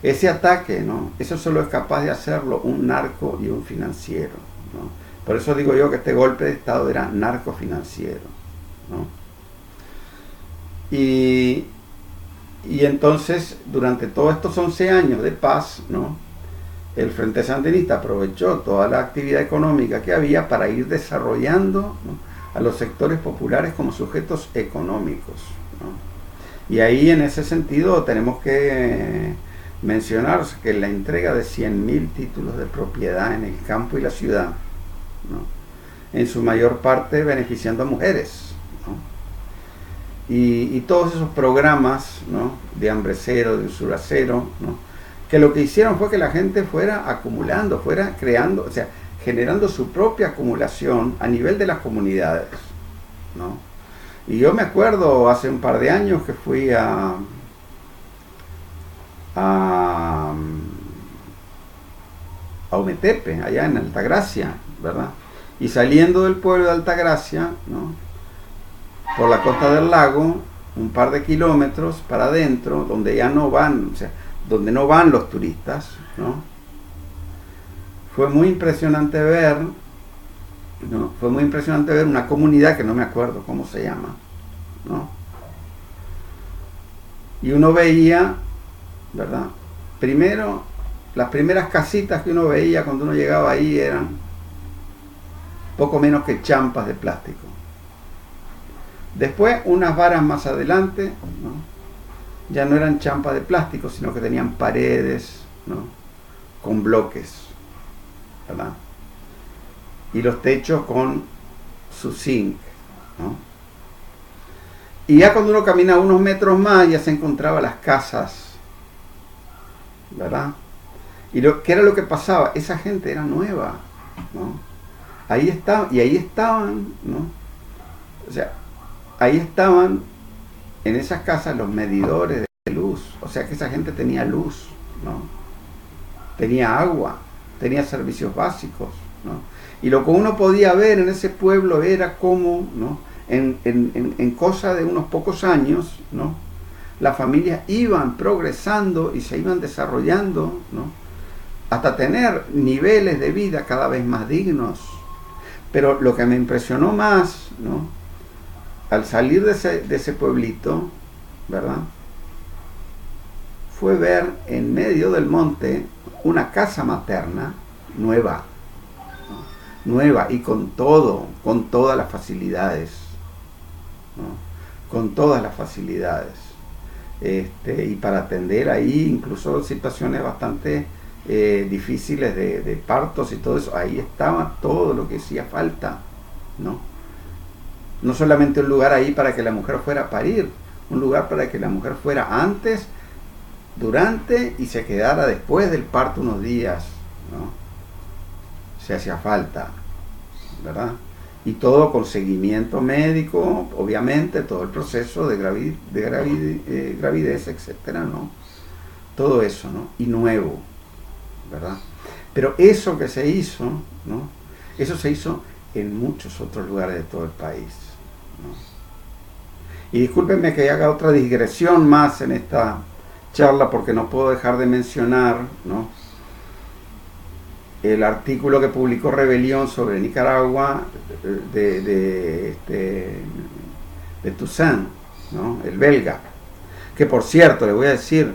Ese ataque, ¿no? Eso solo es capaz de hacerlo un narco y un financiero, ¿no? Por eso digo yo que este golpe de Estado era narcofinanciero, ¿no? Y entonces, durante todos estos 11 años de paz, ¿no? El Frente Sandinista aprovechó toda la actividad económica que había para ir desarrollando, ¿no? A los sectores populares como sujetos económicos, ¿no? Y ahí, en ese sentido, tenemos que mencionar que la entrega de 100.000 títulos de propiedad en el campo y la ciudad, ¿no? En su mayor parte beneficiando a mujeres, ¿no? Y todos esos programas, ¿no? De hambre cero, de usura cero, ¿no? Que lo que hicieron fue que la gente fuera acumulando, fuera creando, o sea, generando su propia acumulación a nivel de las comunidades, ¿no? Y yo me acuerdo hace un par de años que fui a Ometepe, allá en Altagracia, ¿verdad? Y saliendo del pueblo de Altagracia, ¿no? Por la costa del lago, un par de kilómetros para adentro, donde ya no van, o sea, donde no van los turistas, ¿no? Fue muy impresionante ver, ¿no? Fue muy impresionante ver una comunidad que no me acuerdo cómo se llama, ¿no? Y uno veía, ¿verdad? Primero, las primeras casitas que uno veía cuando uno llegaba ahí eran poco menos que champas de plástico. Después, unas varas más adelante, ¿no?, ya no eran champas de plástico, sino que tenían paredes, ¿no?, con bloques, ¿verdad? Y los techos con su zinc, ¿no? Y ya cuando uno caminaba unos metros más, ya se encontraba las casas, ¿verdad? Y ¿qué era lo que pasaba? Esa gente era nueva, ¿no? Ahí estaban, y ahí estaban, ¿no? O sea, ahí estaban en esas casas los medidores de luz. O sea que esa gente tenía luz, ¿no? Tenía agua, tenía servicios básicos, ¿no? Y lo que uno podía ver en ese pueblo era cómo, ¿no?, en cosa de unos pocos años, ¿no?, las familias iban progresando y se iban desarrollando, ¿no?, hasta tener niveles de vida cada vez más dignos. Pero lo que me impresionó más, ¿no?, al salir de ese pueblito, ¿verdad?, fue ver en medio del monte una casa materna nueva, ¿no?, nueva y con todas las facilidades, ¿no?, con todas las facilidades, y para atender ahí incluso situaciones bastante difíciles de partos y todo eso. Ahí estaba todo lo que hacía falta, ¿no? No solamente un lugar ahí para que la mujer fuera a parir, un lugar para que la mujer fuera antes, durante y se quedara después del parto unos días, ¿no? Se hacía falta, ¿verdad? Y todo con seguimiento médico, obviamente, todo el proceso de gravidez, etcétera, ¿no? Todo eso, ¿no? Y nuevo, ¿verdad? Pero eso que se hizo, ¿no?, eso se hizo en muchos otros lugares de todo el país, ¿no? Y discúlpenme que haga otra digresión más en esta charla, porque no puedo dejar de mencionar, ¿no?, el artículo que publicó Rebelión sobre Nicaragua de Toussaint, ¿no?, el belga, que por cierto, le voy a decir,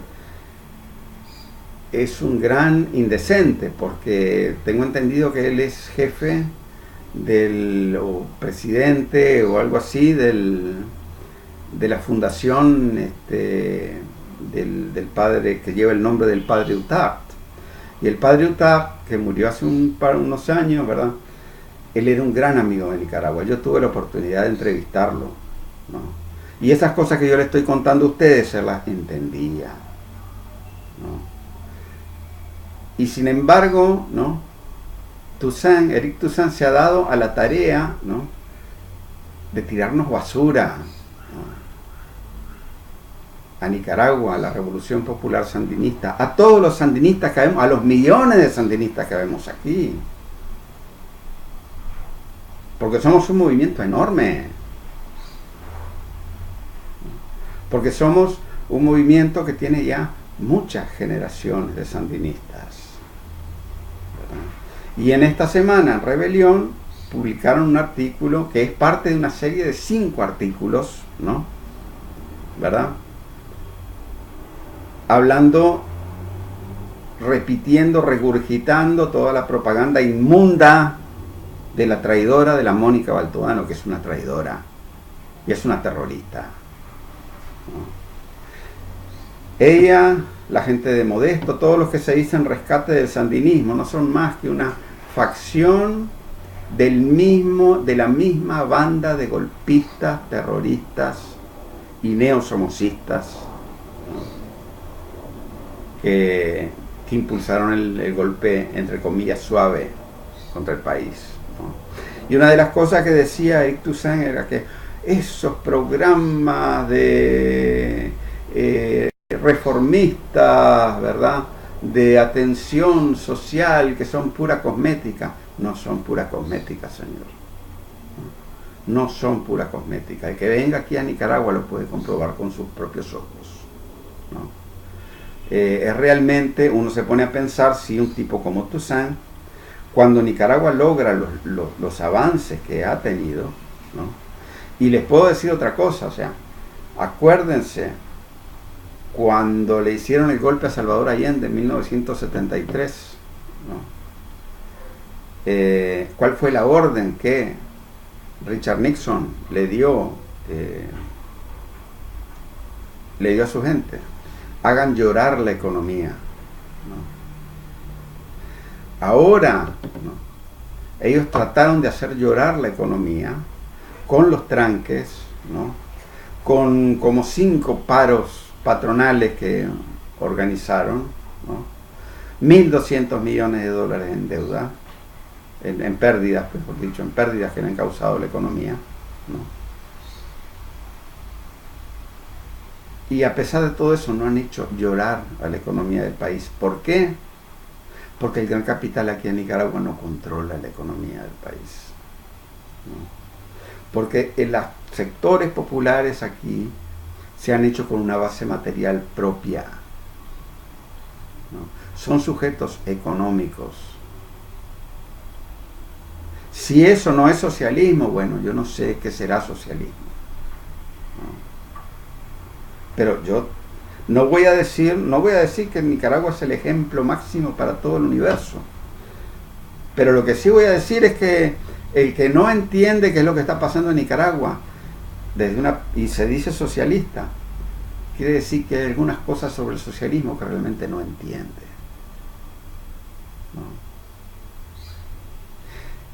es un gran indecente, porque tengo entendido que él es jefe o presidente o algo así de la fundación del padre que lleva el nombre del padre Utart. Y el padre Utart, que murió hace unos años, ¿verdad?, él era un gran amigo de Nicaragua. Yo tuve la oportunidad de entrevistarlo, ¿no? Y esas cosas que yo le estoy contando a ustedes se las entendía, ¿no? Y sin embargo, ¿no?, Eric Toussaint se ha dado a la tarea, ¿no?, de tirarnos basura, ¿no?, a Nicaragua, a la Revolución Popular Sandinista, a todos los sandinistas que vemos, a los millones de sandinistas que vemos aquí. Porque somos un movimiento enorme. Porque somos un movimiento que tiene ya muchas generaciones de sandinistas, ¿verdad? Y en esta semana, en Rebelión, publicaron un artículo que es parte de una serie de 5 artículos, ¿no?, ¿verdad?, hablando, repitiendo, regurgitando toda la propaganda inmunda de la traidora de la Mónica Baltuano, que es una traidora y es una terrorista, ¿no? Ella, la gente de Modesto, todos los que se dicen rescate del sandinismo, no son más que una facción de la misma banda de golpistas, terroristas y neosomocistas, ¿no?, que impulsaron el golpe, entre comillas, suave contra el país, ¿no? Y una de las cosas que decía Eric Toussaint era que esos programas de reformistas, ¿verdad?, de atención social, que son pura cosmética, no son pura cosmética, señor. No son pura cosmética. El que venga aquí a Nicaragua lo puede comprobar con sus propios ojos, ¿no? Es realmente, uno se pone a pensar si un tipo como Toussaint, cuando Nicaragua logra los avances que ha tenido, ¿no? Y les puedo decir otra cosa, o sea, acuérdense cuando le hicieron el golpe a Salvador Allende en 1973, ¿no? ¿Cuál fue la orden que Richard Nixon le dio a su gente? Hagan llorar la economía, ¿no? Ahora, ¿no?, ellos trataron de hacer llorar la economía con los tranques, ¿no?, con como 5 paros patronales que organizaron, ¿no?, 1.200 millones de dólares en deuda, en pérdidas, mejor dicho, en pérdidas que le han causado la economía, ¿no? Y a pesar de todo eso no han hecho llorar a la economía del país. ¿Por qué? Porque el gran capital aquí en Nicaragua no controla la economía del país, ¿no? Porque en los sectores populares aquí se han hecho con una base material propia, ¿no? Son sujetos económicos. Si eso no es socialismo, bueno, yo no sé qué será socialismo, ¿no? Pero yo no voy a decir que Nicaragua es el ejemplo máximo para todo el universo. Pero lo que sí voy a decir es que el que no entiende qué es lo que está pasando en Nicaragua, y se dice socialista, quiere decir que hay algunas cosas sobre el socialismo que realmente no entiende, ¿no?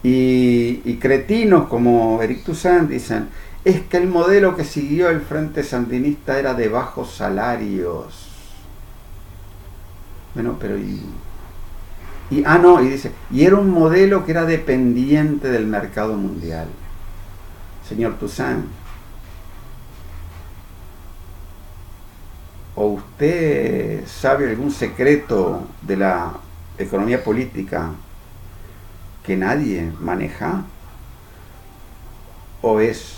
Y cretinos como Eric Toussaint dicen, es que el modelo que siguió el Frente Sandinista era de bajos salarios. Bueno, pero y dice, y era un modelo que era dependiente del mercado mundial. Señor Toussaint, ¿o usted sabe algún secreto de la economía política que nadie maneja? ¿O es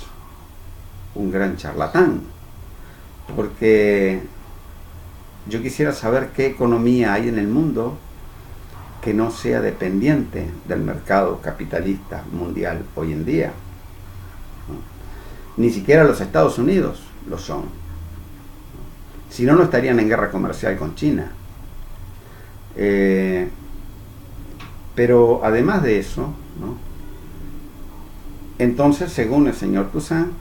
un gran charlatán? Porque yo quisiera saber qué economía hay en el mundo que no sea dependiente del mercado capitalista mundial hoy en día, ¿no? Ni siquiera los Estados Unidos lo son. Si no, no estarían en guerra comercial con China. Pero además de eso, ¿no?, entonces, según el señor Toussaint,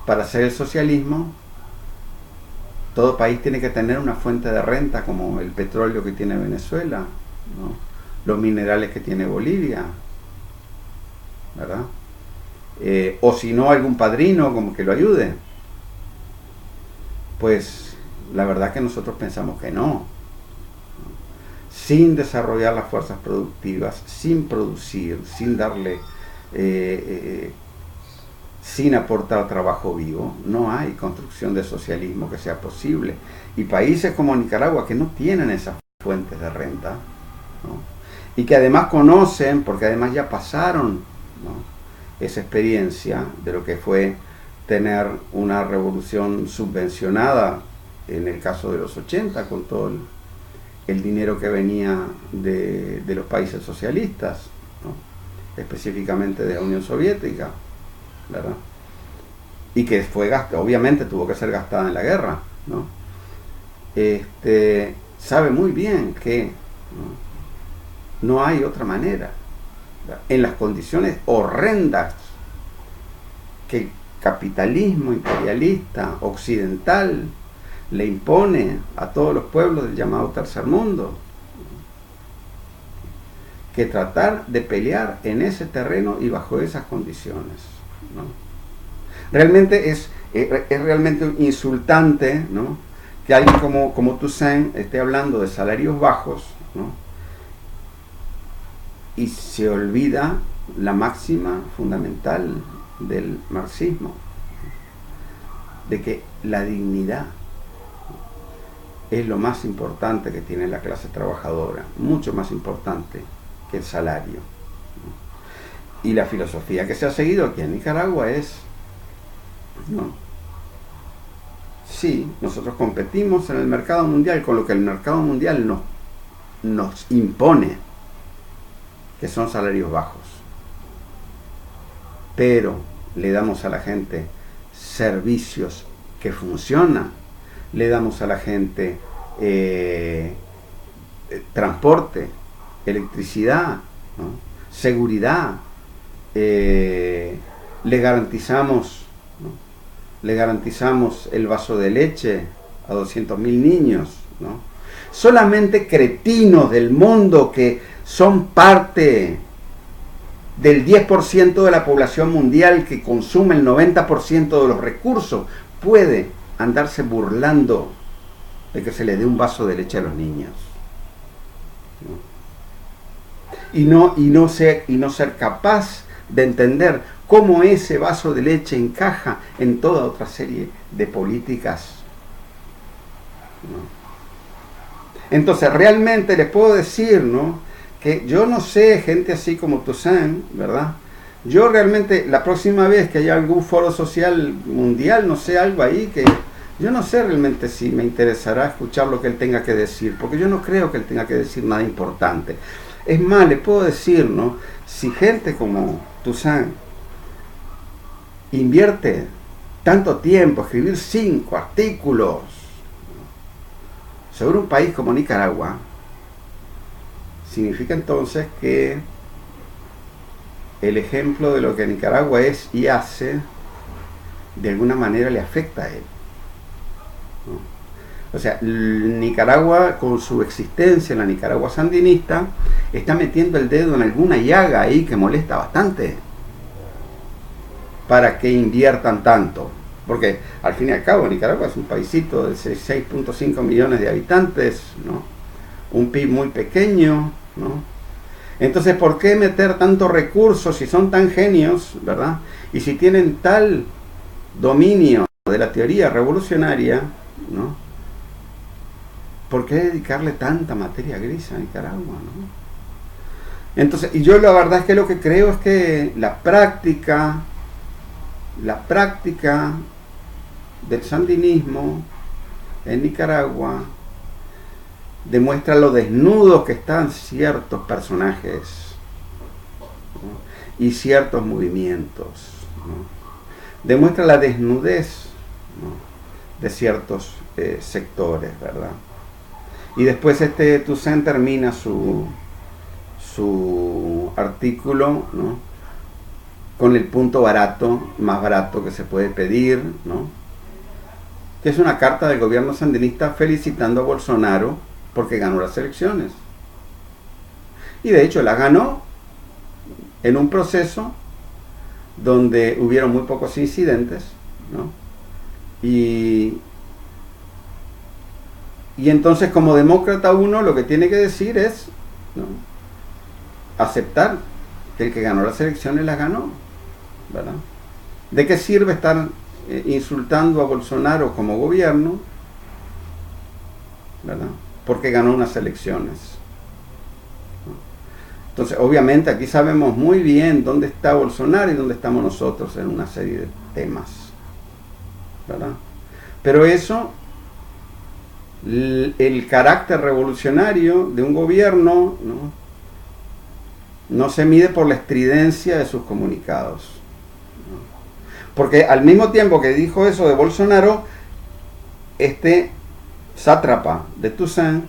para hacer el socialismo, todo país tiene que tener una fuente de renta como el petróleo que tiene Venezuela, ¿no?, los minerales que tiene Bolivia, ¿verdad? O si no, algún padrino como que lo ayude. Pues la verdad que nosotros pensamos que no. Sin desarrollar las fuerzas productivas, sin producir, sin darle, sin aportar trabajo vivo, no hay construcción de socialismo que sea posible. Y países como Nicaragua, que no tienen esas fuentes de renta, ¿no?, y que además conocen, porque además ya pasaron, ¿no?, esa experiencia de lo que fue tener una revolución subvencionada, en el caso de los 80, con todo el dinero que venía de los países socialistas, ¿no?, específicamente de la Unión Soviética, ¿verdad?, y que fue gastada, obviamente tuvo que ser gastada en la guerra, ¿no? Sabe muy bien que no hay otra manera, ¿verdad?, en las condiciones horrendas que el capitalismo imperialista occidental le impone a todos los pueblos del llamado tercer mundo, que tratar de pelear en ese terreno y bajo esas condiciones, ¿no? Realmente es realmente insultante, ¿no?, que alguien como Toussaint esté hablando de salarios bajos, ¿no?, y se olvida la máxima fundamental del marxismo, de que la dignidad es lo más importante que tiene la clase trabajadora, mucho más importante que el salario, ¿no? Y la filosofía que se ha seguido aquí en Nicaragua es, ¿no?, sí, nosotros competimos en el mercado mundial con lo que el mercado mundial nos impone, que son salarios bajos, pero le damos a la gente servicios que funcionan, le damos a la gente transporte, electricidad, ¿no? Seguridad, le garantizamos, ¿no? Le garantizamos el vaso de leche a 200.000 niños, ¿no? Solamente cretinos del mundo que son parte del 10% de la población mundial que consume el 90% de los recursos puede andarse burlando de que se le dé un vaso de leche a los niños, ¿no? Y no ser capaz de entender cómo ese vaso de leche encaja en toda otra serie de políticas, ¿no? Entonces realmente les puedo decir, ¿no?, que yo no sé, gente así como Toussaint, ¿verdad? Yo realmente, la próxima vez que haya algún foro social mundial, no sé, algo ahí, que yo no sé realmente si me interesará escuchar lo que él tenga que decir, porque yo no creo que él tenga que decir nada importante. Es más, le puedo decir, ¿no?, si gente como Toussaint invierte tanto tiempo a escribir 5 artículos sobre un país como Nicaragua, significa entonces que el ejemplo de lo que Nicaragua es y hace, de alguna manera le afecta a él, ¿no? O sea, Nicaragua, con su existencia, la Nicaragua sandinista, está metiendo el dedo en alguna llaga ahí que molesta bastante para que inviertan tanto. Porque al fin y al cabo Nicaragua es un paisito de 6.5 millones de habitantes, ¿no? Un PIB muy pequeño, ¿no? Entonces, ¿por qué meter tantos recursos si son tan genios, ¿verdad? Y si tienen tal dominio de la teoría revolucionaria, ¿no? ¿Por qué dedicarle tanta materia gris a Nicaragua, ¿no? Entonces, y yo la verdad es que lo que creo es que la práctica del sandinismo en Nicaragua demuestra lo desnudos que están ciertos personajes, ¿no?, y ciertos movimientos, ¿no? Demuestra la desnudez, ¿no?, de ciertos sectores, ¿verdad? Y después Toussaint termina su artículo, ¿no?, con el punto más barato que se puede pedir, ¿no?, que es una carta del gobierno sandinista felicitando a Bolsonaro porque ganó las elecciones. Y de hecho las ganó en un proceso donde hubieron muy pocos incidentes, ¿no? Y entonces, como demócrata, uno lo que tiene que decir es, ¿no?, aceptar que el que ganó las elecciones las ganó, ¿verdad? ¿De qué sirve estar insultando a Bolsonaro como gobierno, ¿verdad?, porque ganó unas elecciones? Entonces, obviamente aquí sabemos muy bien dónde está Bolsonaro y dónde estamos nosotros en una serie de temas, ¿verdad? Pero eso, el carácter revolucionario de un gobierno, no se mide por la estridencia de sus comunicados, ¿no? Porque al mismo tiempo que dijo eso de Bolsonaro, sátrapa de Toussaint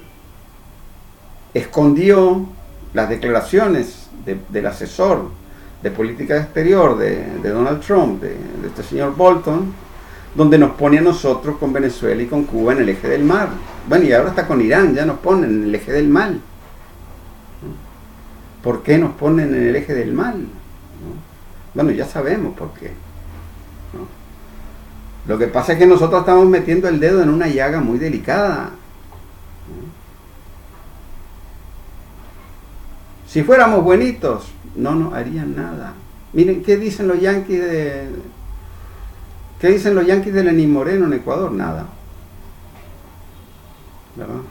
escondió las declaraciones del asesor de política exterior de Donald Trump, de este señor Bolton, donde nos pone a nosotros con Venezuela y con Cuba en el eje del mar. Bueno, y ahora está con Irán, ya nos ponen en el eje del mal. ¿Por qué nos ponen en el eje del mal? Bueno, ya sabemos por qué, ¿no? Lo que pasa es que nosotros estamos metiendo el dedo en una llaga muy delicada, ¿no? Si fuéramos buenitos, no nos harían nada. Miren, ¿qué dicen los yanquis de Lenín Moreno en Ecuador? Nada, ¿verdad?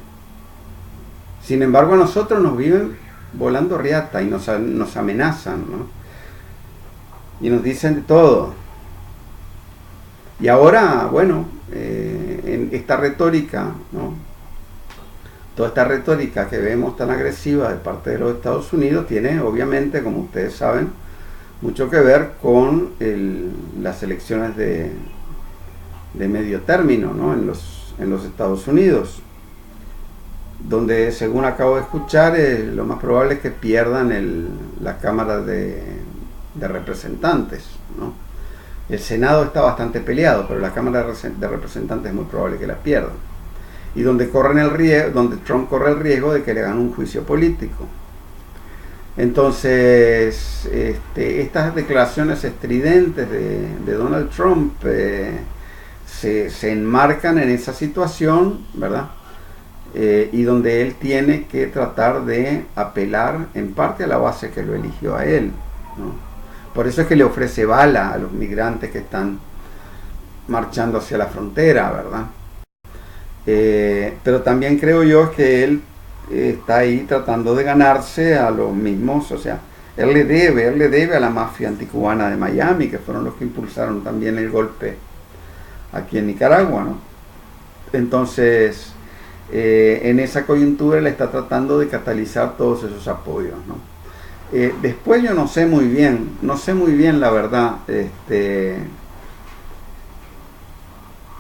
Sin embargo, a nosotros nos viven volando riata y nos amenazan, ¿no? Y nos dicen de todo. Y ahora, bueno, en esta retórica, ¿no?, toda esta retórica que vemos tan agresiva de parte de los Estados Unidos tiene, obviamente, como ustedes saben, mucho que ver con las elecciones de de medio término, ¿no? En los Estados Unidos, donde según acabo de escuchar lo más probable es que pierdan la Cámara de Representantes, ¿no? El Senado está bastante peleado, pero la Cámara de Representantes es muy probable que la pierdan, y donde Trump corre el riesgo de que le hagan un juicio político. Entonces, estas declaraciones estridentes de Donald Trump se enmarcan en esa situación, ¿verdad? Y donde él tiene que tratar de apelar en parte a la base que lo eligió a él, ¿no? Por eso es que le ofrece bala a los migrantes que están marchando hacia la frontera, ¿verdad? Pero también creo yo que él está ahí tratando de ganarse a los mismos, o sea, él le debe a la mafia anticubana de Miami, que fueron los que impulsaron también el golpe aquí en Nicaragua, ¿no? Entonces, en esa coyuntura él está tratando de catalizar todos esos apoyos, ¿no? Después yo no sé muy bien la verdad,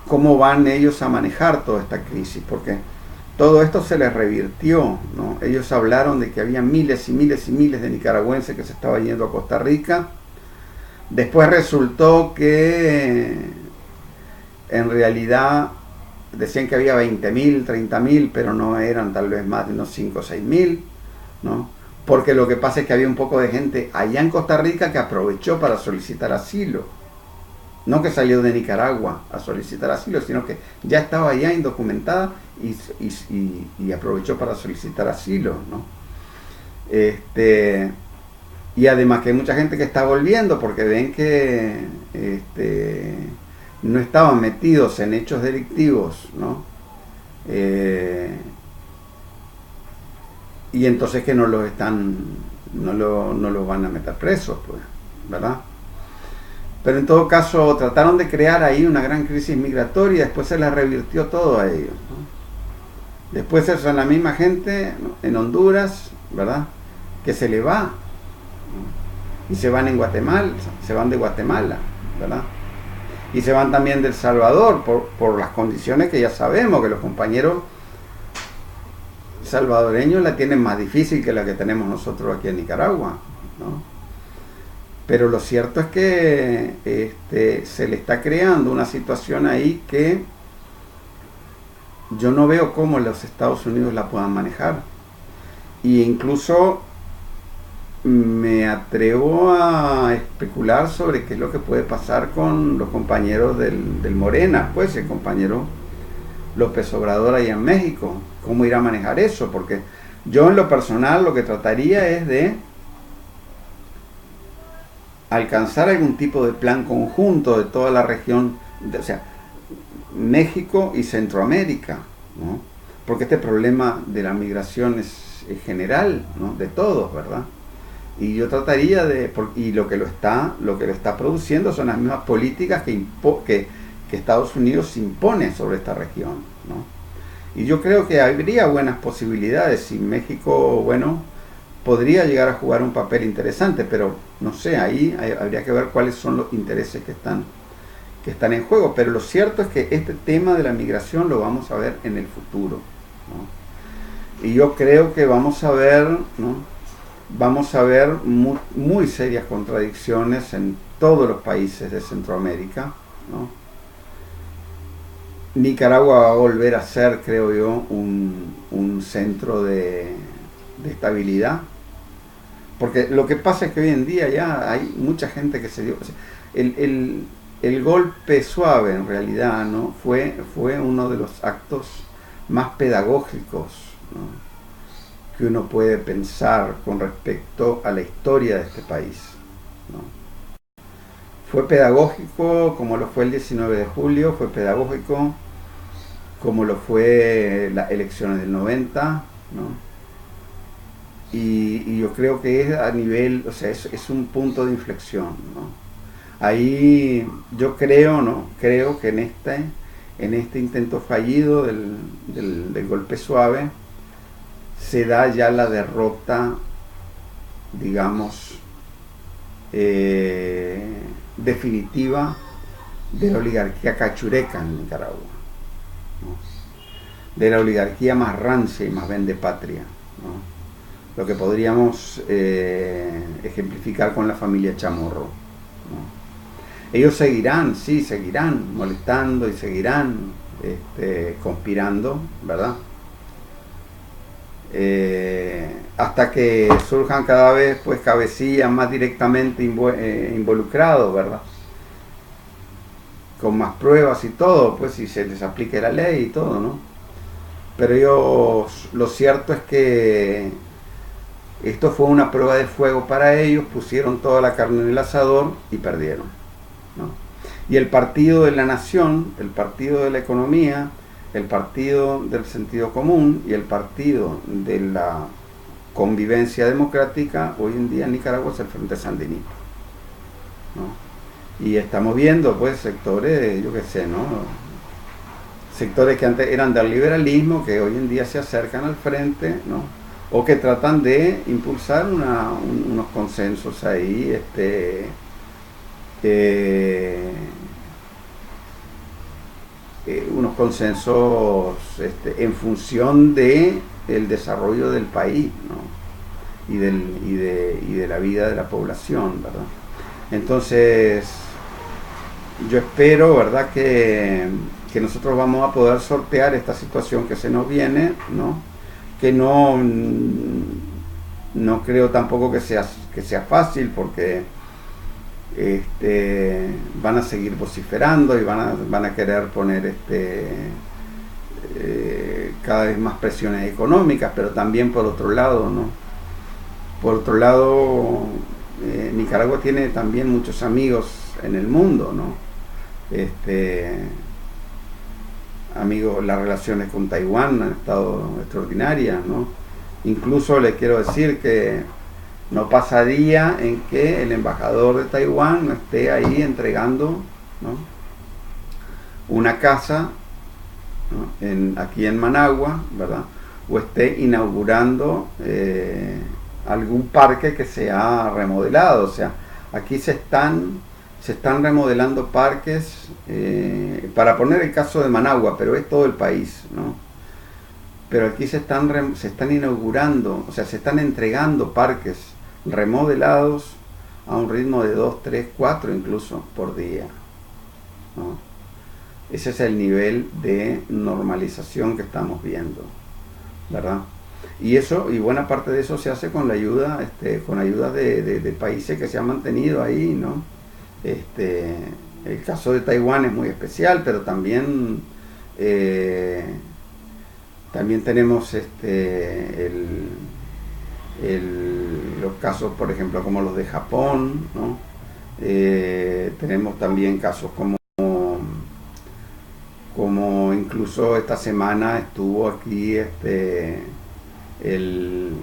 cómo van ellos a manejar toda esta crisis, porque todo esto se les revirtió, ¿no? Ellos hablaron de que había miles y miles y miles de nicaragüenses que se estaban yendo a Costa Rica. Después resultó que en realidad decían que había 20.000, 30.000, pero no eran tal vez más de unos 5 o 6.000, ¿no? Porque lo que pasa es que había un poco de gente allá en Costa Rica que aprovechó para solicitar asilo. No que salió de Nicaragua a solicitar asilo, sino que ya estaba allá indocumentada y aprovechó para solicitar asilo, ¿no? Y además que hay mucha gente que está volviendo porque ven que no estaban metidos en hechos delictivos, ¿no? Y entonces que no los van a meter presos, pues, ¿verdad? Pero en todo caso trataron de crear ahí una gran crisis migratoria y después se les revirtió todo a ellos, ¿no? Después son la misma gente, ¿no?, en Honduras, ¿verdad?, que se le va, ¿no?, y se van de Guatemala, ¿verdad? Y se van también de El Salvador por las condiciones que ya sabemos que los compañeros salvadoreños la tienen más difícil que la que tenemos nosotros aquí en Nicaragua, ¿no? Pero lo cierto es que se le está creando una situación ahí que yo no veo cómo los Estados Unidos la puedan manejar. Y incluso me atrevo a especular sobre qué es lo que puede pasar con los compañeros del Morena, pues el compañero López Obrador allá en México. ¿Cómo irá a manejar eso? Porque yo en lo personal lo que trataría es de alcanzar algún tipo de plan conjunto de toda la región, o sea, México y Centroamérica, ¿no? Porque este problema de la migración es general, ¿no?, de todos, ¿verdad? Y yo trataría y lo que lo está produciendo son las mismas políticas que Estados Unidos impone sobre esta región, ¿no? Y yo creo que habría buenas posibilidades y México, bueno, podría llegar a jugar un papel interesante, pero no sé, ahí habría que ver cuáles son los intereses que están en juego. Pero lo cierto es que este tema de la migración lo vamos a ver en el futuro, ¿no? Y yo creo que vamos a ver, ¿no?, muy, muy serias contradicciones en todos los países de Centroamérica, ¿no? Nicaragua va a volver a ser, creo yo, un centro de estabilidad, porque lo que pasa es que hoy en día ya hay mucha gente que se dio, o sea, el golpe suave en realidad, ¿no?, fue uno de los actos más pedagógicos, ¿no?, que uno puede pensar con respecto a la historia de este país, ¿no? Fue pedagógico como lo fue el 19 de julio, fue pedagógico como lo fue las elecciones del 90, ¿no? Y yo creo que es a nivel, o sea, es un punto de inflexión, ¿no? Ahí yo creo, ¿no?, creo que en este intento fallido del golpe suave se da ya la derrota, digamos, definitiva de la oligarquía cachureca en Nicaragua, ¿no? De la oligarquía más rancia y más vendepatria, ¿no? Lo que podríamos ejemplificar con la familia Chamorro, ¿no? Ellos seguirán, sí, seguirán molestando y seguirán conspirando, ¿verdad? Hasta que surjan cada vez pues cabecillas más directamente involucrados, ¿verdad? Con más pruebas y todo, pues si se les aplique la ley y todo, ¿no? Pero ellos, lo cierto es que esto fue una prueba de fuego para ellos, pusieron toda la carne en el asador y perdieron, ¿no? Y el partido de la nación, el partido de la economía, el partido del sentido común y el partido de la convivencia democrática, hoy en día en Nicaragua es el Frente Sandinista, ¿no? Y estamos viendo pues sectores, yo qué sé, ¿no? Sectores que antes eran del liberalismo, que hoy en día se acercan al frente, ¿no? O que tratan de impulsar unos consensos ahí, unos consensos en función de el desarrollo del país, ¿no? y de la vida de la población, ¿verdad? Entonces yo espero, ¿verdad?, que nosotros vamos a poder sortear esta situación que se nos viene, ¿no? Que no creo tampoco que sea fácil, porque van a seguir vociferando y van a querer poner cada vez más presiones económicas, pero también por otro lado, ¿no? Por otro lado, Nicaragua tiene también muchos amigos en el mundo, ¿no? Amigos, las relaciones con Taiwán han estado extraordinarias, ¿no? Incluso les quiero decir que no pasa día en que el embajador de Taiwán no esté ahí entregando, ¿no?, una casa, ¿no?, aquí en Managua, ¿verdad? O esté inaugurando algún parque que se ha remodelado. O sea, aquí se están remodelando parques, para poner el caso de Managua, pero es todo el país, ¿no? Pero aquí se están inaugurando, o sea, se están entregando parques remodelados a un ritmo de 2, 3, 4 incluso por día, ¿no? Ese es el nivel de normalización que estamos viendo, ¿verdad? Y buena parte de eso se hace con la ayuda, con ayuda de países que se han mantenido ahí, ¿no? El caso de Taiwán es muy especial, pero también tenemos los casos, por ejemplo, como los de Japón, ¿no? Tenemos también casos como incluso esta semana estuvo aquí el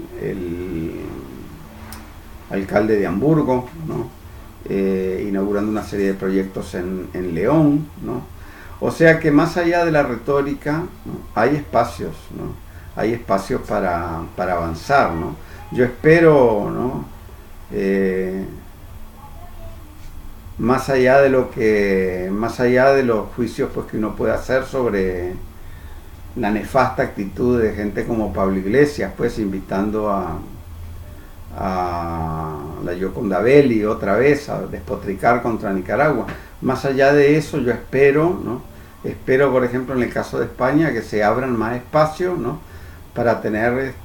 alcalde de Hamburgo, ¿no? Inaugurando una serie de proyectos en León, ¿no? O sea que más allá de la retórica, ¿no?, hay espacios, ¿no? Hay espacios para avanzar, ¿no? Yo espero, ¿no?, más allá de los juicios pues que uno puede hacer sobre la nefasta actitud de gente como Pablo Iglesias, pues invitando a la Gioconda Belli otra vez a despotricar contra Nicaragua. Más allá de eso, yo espero, ¿no?, por ejemplo, en el caso de España, que se abran más espacios, ¿no?, para tener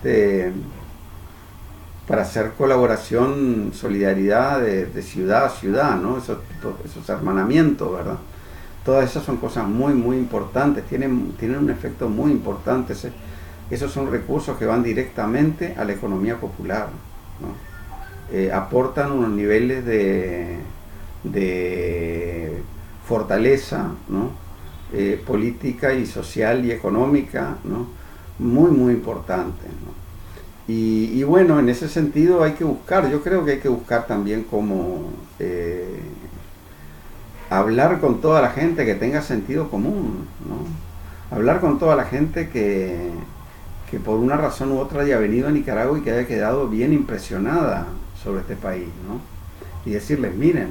para hacer colaboración, solidaridad de ciudad a ciudad, ¿no? Esos hermanamientos, ¿verdad? Todas esas son cosas muy, muy importantes, tienen un efecto muy importante. Esos son recursos que van directamente a la economía popular, ¿no? Aportan unos niveles de fortaleza, ¿no?, política y social y económica, ¿no?, muy, muy importantes, ¿no? Y bueno, en ese sentido hay que buscar, yo creo que hay que buscar también cómo hablar con toda la gente que tenga sentido común, ¿no? Hablar con toda la gente que por una razón u otra haya venido a Nicaragua y que haya quedado bien impresionada sobre este país, ¿no? Y decirles, miren,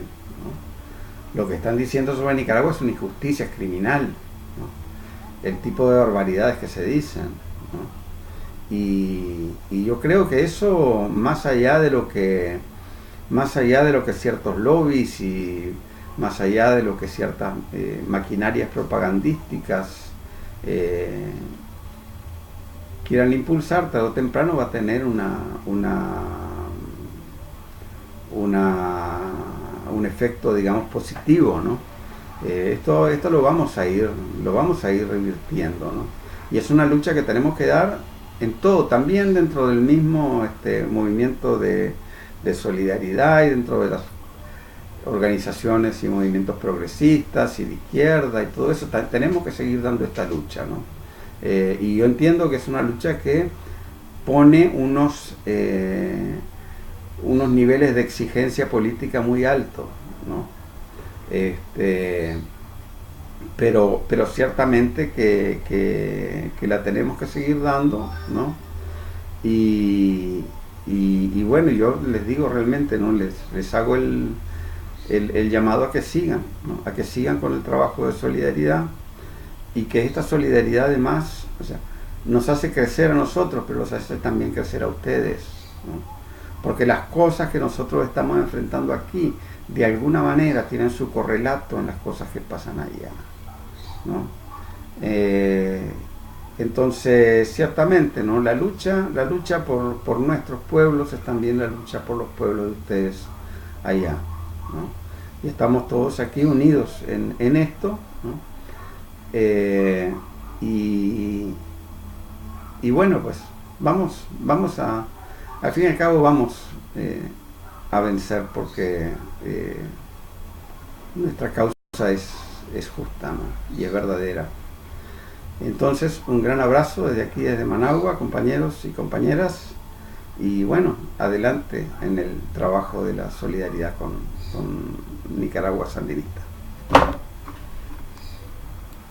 ¿no?, Lo que están diciendo sobre Nicaragua es una injusticia, es criminal, ¿no? El tipo de barbaridades que se dicen, ¿no? Y yo creo que eso, más allá de lo que ciertos lobbies y más allá de lo que ciertas maquinarias propagandísticas quieran impulsar, tarde o temprano va a tener un efecto, digamos, positivo, ¿no? Esto lo vamos a ir revirtiendo, ¿no? Y es una lucha que tenemos que dar en todo, también dentro del mismo movimiento de solidaridad y dentro de las organizaciones y movimientos progresistas y de izquierda y todo eso. Tenemos que seguir dando esta lucha, ¿no? Y yo entiendo que es una lucha que pone unos niveles de exigencia política muy altos, ¿no? Pero ciertamente que la tenemos que seguir dando, ¿no? Y bueno, yo les digo realmente, ¿no? Les hago el llamado a que sigan, ¿no? A que sigan con el trabajo de solidaridad, y que esta solidaridad además, o sea, nos hace crecer a nosotros, pero los hace también crecer a ustedes, ¿no? Porque las cosas que nosotros estamos enfrentando aquí, de alguna manera tienen su correlato en las cosas que pasan allá, ¿no? Entonces, ciertamente, ¿no? La lucha por nuestros pueblos es también la lucha por los pueblos de ustedes allá, ¿no? Y estamos todos aquí unidos en esto, ¿no? Y bueno, pues vamos al fin y al cabo vamos a vencer, porque nuestra causa es justa, ¿no? Y es verdadera. Entonces, un gran abrazo desde aquí, desde Managua, compañeros y compañeras, y bueno, adelante en el trabajo de la solidaridad con Nicaragua sandinista.